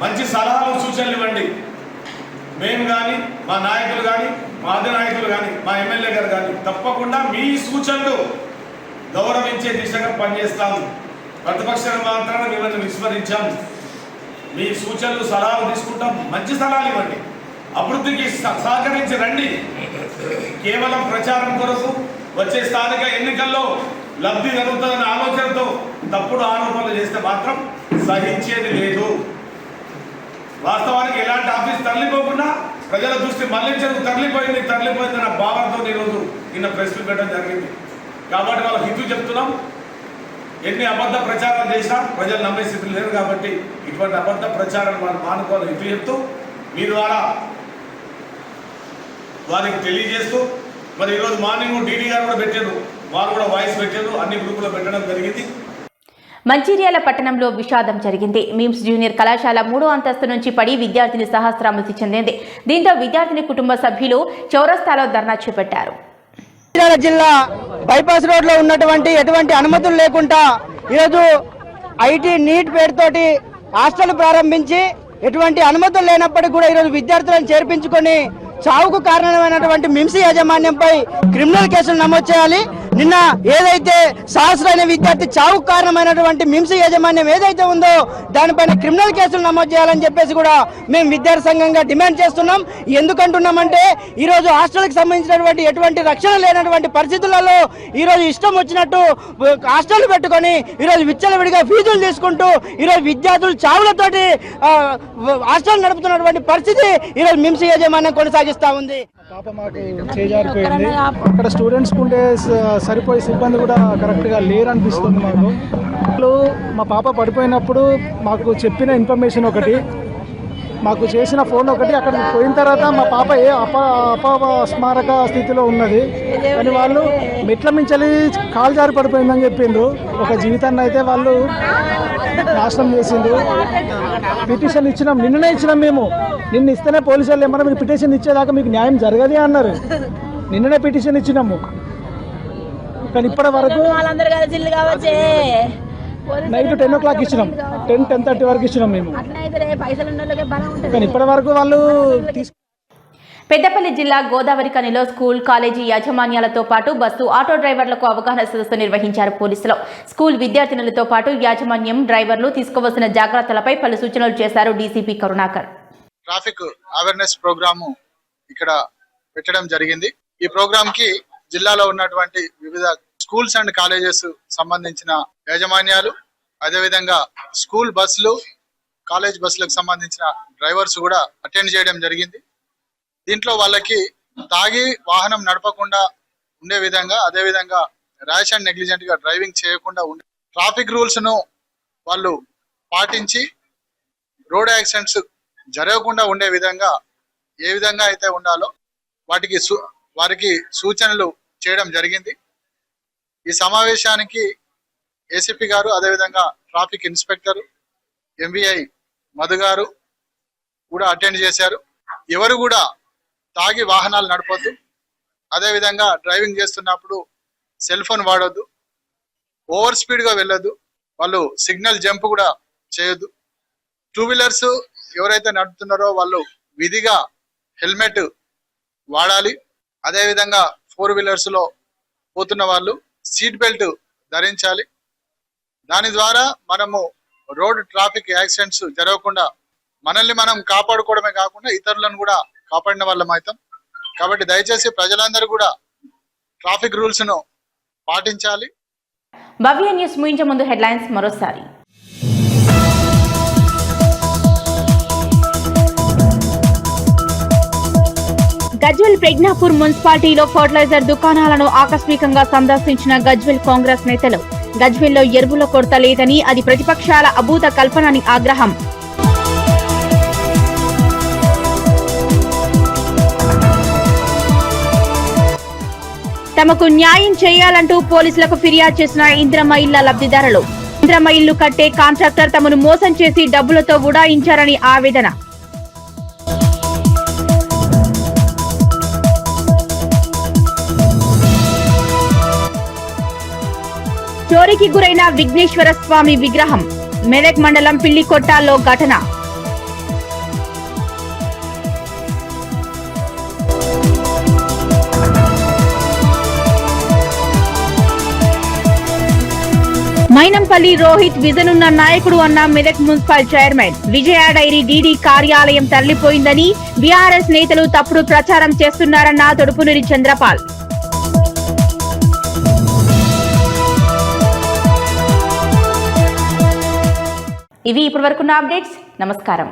మంచి సలహాలు సూచనలు ఇవ్వండి. మేము కానీ, మా నాయకులు కానీ, మా అధినాయకులు కానీ, మా ఎమ్మెల్యే గారు కానీ తప్పకుండా మీ సూచనలు గౌరవించే దిశగా పనిచేస్తాము. ప్రతిపక్షాలు మాత్రాన మిమ్మల్ని విస్మరించాము. మీ సూచనలు సలహాలు తీసుకుంటాం. మంచి సలహాలు ఇవ్వండి, అభివృద్ధికి సహకరించి రండి. కేవలం ప్రచారం కొరకు వచ్చే స్థానిక ఎన్నికల్లో లబ్ధి జరుగుతుందన్న ఆలోచనతో తప్పుడు ఆరోపణలు చేస్తే మాత్రం సహించేది లేదు. వాస్తవానికి ఎలాంటి ఆఫీస్ తరలిపోకుండా ప్రజల దృష్టి మళ్లించడం తరలిపోయిందన్న భావంతో ఈరోజు నిన్న ప్రెస్ మీట్ పెట్టడం జరిగింది. కాబట్టి వాళ్ళకి హితూ చెప్తున్నాం. ఎన్ని అబద్ధ ప్రచారాలు చేసినా ప్రజలు నమ్మే స్థితిలో లేరు. కాబట్టి ఇటువంటి అబద్ధ ప్రచారాలు మనం మానుకోవాలి హితూ చెప్తూ మీ ద్వారా వారికి తెలియజేస్తూ, మరి ఈరోజు మార్నింగ్ డీడీ గారు కూడా పెట్టారు, వారు కూడా వాయిస్ పెట్టారు, అన్ని గ్రూపులో పెట్టడం జరిగింది. మంచిర్యాల పట్టణంలో విషాదం జరిగింది. మిమ్స్ జూనియర్ కళాశాల 3వ అంతస్తు నుంచి పడి విద్యార్థిని సహస్ర మృతి చెందింది. దీంతో విద్యార్థిని కుటుంబ సభ్యులు చౌరస్తాలో ధర్నా చేపట్టారు. మంచిర్యాల జిల్లా బైపాస్ రోడ్లో ఉన్నటువంటి ఎటువంటి అనుమతులు లేకుండా ఈరోజు ఐటీ నీట్ పేరుతోటి హాస్టల్ ప్రారంభించి ఎటువంటి అనుమతులు లేనప్పటికీ కూడా ఈరోజు విద్యార్థులను చేర్పించుకొని చావుకు కారణమైనటువంటి మిమ్స్ యాజమాన్యంపై క్రిమినల్ కేసులు నమోదు చేయాలి. నిన్న ఏదైతే సహస్రైన విద్యార్థి చావుకు కారణమైనటువంటి మిమ్స్ యాజమాన్యం ఏదైతే ఉందో దానిపైన క్రిమినల్ కేసులు నమోదు చేయాలని చెప్పేసి కూడా మేము విద్యార్థి సంఘంగా డిమాండ్ చేస్తున్నాం. ఎందుకంటున్నామంటే ఈరోజు హాస్టల్కి సంబంధించినటువంటి ఎటువంటి రక్షణ లేనటువంటి పరిస్థితులలో ఈరోజు ఇష్టం వచ్చినట్టు హాస్టల్ పెట్టుకొని ఈరోజు విచ్చలవిడిగా ఫీజులు తీసుకుంటూ ఈరోజు విద్యార్థులు చావులతోటి హాస్టల్ నడుపుతున్నటువంటి పరిస్థితి ఈరోజు మిమ్స్ యాజమాన్యం కొనసాగిస్తూ ఉంది. పాప మాకు చేజారిపోయింది. అక్కడ స్టూడెంట్స్కి ఉండే సరిపోయే సిబ్బంది కూడా కరెక్ట్గా లేరనిపిస్తుంది మాకు. మా పాప పడిపోయినప్పుడు మాకు చెప్పిన ఇన్ఫర్మేషన్ ఒకటి, మాకు చేసిన ఫోన్ ఒకటి. అక్కడికి పోయిన తర్వాత మా పాప అపస్మారక స్థితిలో ఉన్నది, కానీ వాళ్ళు మెట్ల మించలి కాలు జారి పడిపోయిందని చెప్పిండ్రు. ఒక జీవితాన్ని అయితే వాళ్ళు నాశనం చేసిండ్రు. పిటిషన్ ఇచ్చినాం, నిన్ననే ఇచ్చినాం. మేము నిన్న ఇస్తేనే పోలీసు వాళ్ళు ఏమన్నా మీరు పిటిషన్ ఇచ్చేదాకా మీకు న్యాయం జరగదే అన్నారు. నిన్ననే పిటిషన్ ఇచ్చినాము, కానీ ఇప్పటి వరకు నైట్ 10 o'clock ఇచ్చినాం, 10:30 వరకు ఇచ్చినాం మేము, కానీ ఇప్పటి వరకు వాళ్ళు పెద్దపల్లి జిల్లా గోదావరి కనిలో స్కూల్ కాలేజీ యాజమాన్యాలతో పాటు బస్సు ఆటో డ్రైవర్లకు అవగాహన సదస్సు నిర్వహించారు పోలీసులు. స్కూల్ విద్యార్థినులతో పాటు యాజమాన్యం డ్రైవర్లు తీసుకోవాల్సిన జాగ్రత్తలపై పలు సూచనలు చేశారు DCP Karunakar. Traffic awareness programme ఇక్కడ పెట్టడం జరిగింది. ఈ ప్రోగ్రామ్ కి జిల్లాలో ఉన్నటువంటి వివిధ స్కూల్స్ అండ్ కాలేజెస్ సంబంధించిన యాజమాన్యాలు, అదేవిధంగా స్కూల్ బస్సులు, కాలేజ్ బస్సులకు సంబంధించిన డ్రైవర్స్ కూడా అటెండ్ చేయడం జరిగింది. దీంట్లో వాళ్ళకి తాగి వాహనం నడపకుండా ఉండే విధంగా, అదేవిధంగా ర్యాష్ అండ్ నెగ్లిజెంట్ గా డ్రైవింగ్ చేయకుండా ఉండే ట్రాఫిక్ రూల్స్ ను వాళ్ళు పాటించి రోడ్ యాక్సిడెంట్స్ జరగకుండా ఉండే విధంగా ఏ విధంగా అయితే ఉండాలో వారికి సూచనలు చేయడం జరిగింది. ఈ సమావేశానికి ఏసీపీ గారు, అదేవిధంగా ట్రాఫిక్ ఇన్స్పెక్టర్ ఎంవిఐ మధు గారు కూడా అటెండ్ చేశారు. ఎవరు కూడా తాగి వాహనాలు నడపొద్దు, అదేవిధంగా డ్రైవింగ్ చేస్తున్నప్పుడు సెల్ ఫోన్ వాడొద్దు, ఓవర్ స్పీడ్ గా వెళ్ళొద్దు, వాళ్ళు సిగ్నల్ జంప్ కూడా చేయొద్దు. 2 వీలర్స్ ఎవరైతే నడుపుతున్నారో వాళ్ళు విధిగా హెల్మెట్ వాడాలి. అదేవిధంగా 4 వీలర్స్ లో పోతున్న వాళ్ళు సీట్ బెల్ట్ ధరించాలి. దాని ద్వారా మనము రోడ్ ట్రాఫిక్ యాక్సిడెంట్స్ జరగకుండా మనల్ని మనం కాపాడుకోవడమే కాకుండా ఇతరులను కూడా కాపాడిన వాళ్ళం అవుతాం. కాబట్టి దయచేసి ప్రజలందరూ కూడా ట్రాఫిక్ రూల్స్ ను పాటించాలి. భవ్య న్యూస్ ముగించే ముందు హెడ్లైన్స్ మరోసారి. గజ్వెల్ ప్రజ్ఞాపూర్ మున్సిపాలిటీలో ఫర్టిలైజర్ దుకాణాలను ఆకస్మికంగా సందర్శించిన గజ్వెల్ కాంగ్రెస్ నేతలు. గజ్వెల్లో ఎరువుల కొరత లేదని, అది ప్రతిపక్షాల అభూత కల్పనని ఆగ్రహం. తమకు న్యాయం చేయాలంటూ పోలీసులకు ఫిర్యాదు చేసిన ఇంద్రమ్మ ఇళ్ల లబ్ధిదారులు. ఇంద్రమ్మ ఇల్లు కట్టే కాంట్రాక్టర్ తమను మోసం చేసి డబ్బులతో ఉడాయించారని ఆవేదన. చోరీకి గురైన విఘ్నేశ్వర స్వామి విగ్రహం. మెదక్ మండలం పిల్లికొట్టాల్లో ఘటన. మైనంపల్లి రోహిత్ విజనున్న నాయకుడు అన్న మెదక్ మున్సిపల్ చైర్మన్. విజయ డైరీ డీడీ కార్యాలయం తరలిపోయిందని బీఆర్ఎస్ నేతలు తప్పుడు ప్రచారం చేస్తున్నారన్న తొడుపునూరి చంద్రపాల్. ఇవి ఇప్పటివరకున్న అప్డేట్స్. నమస్కారం.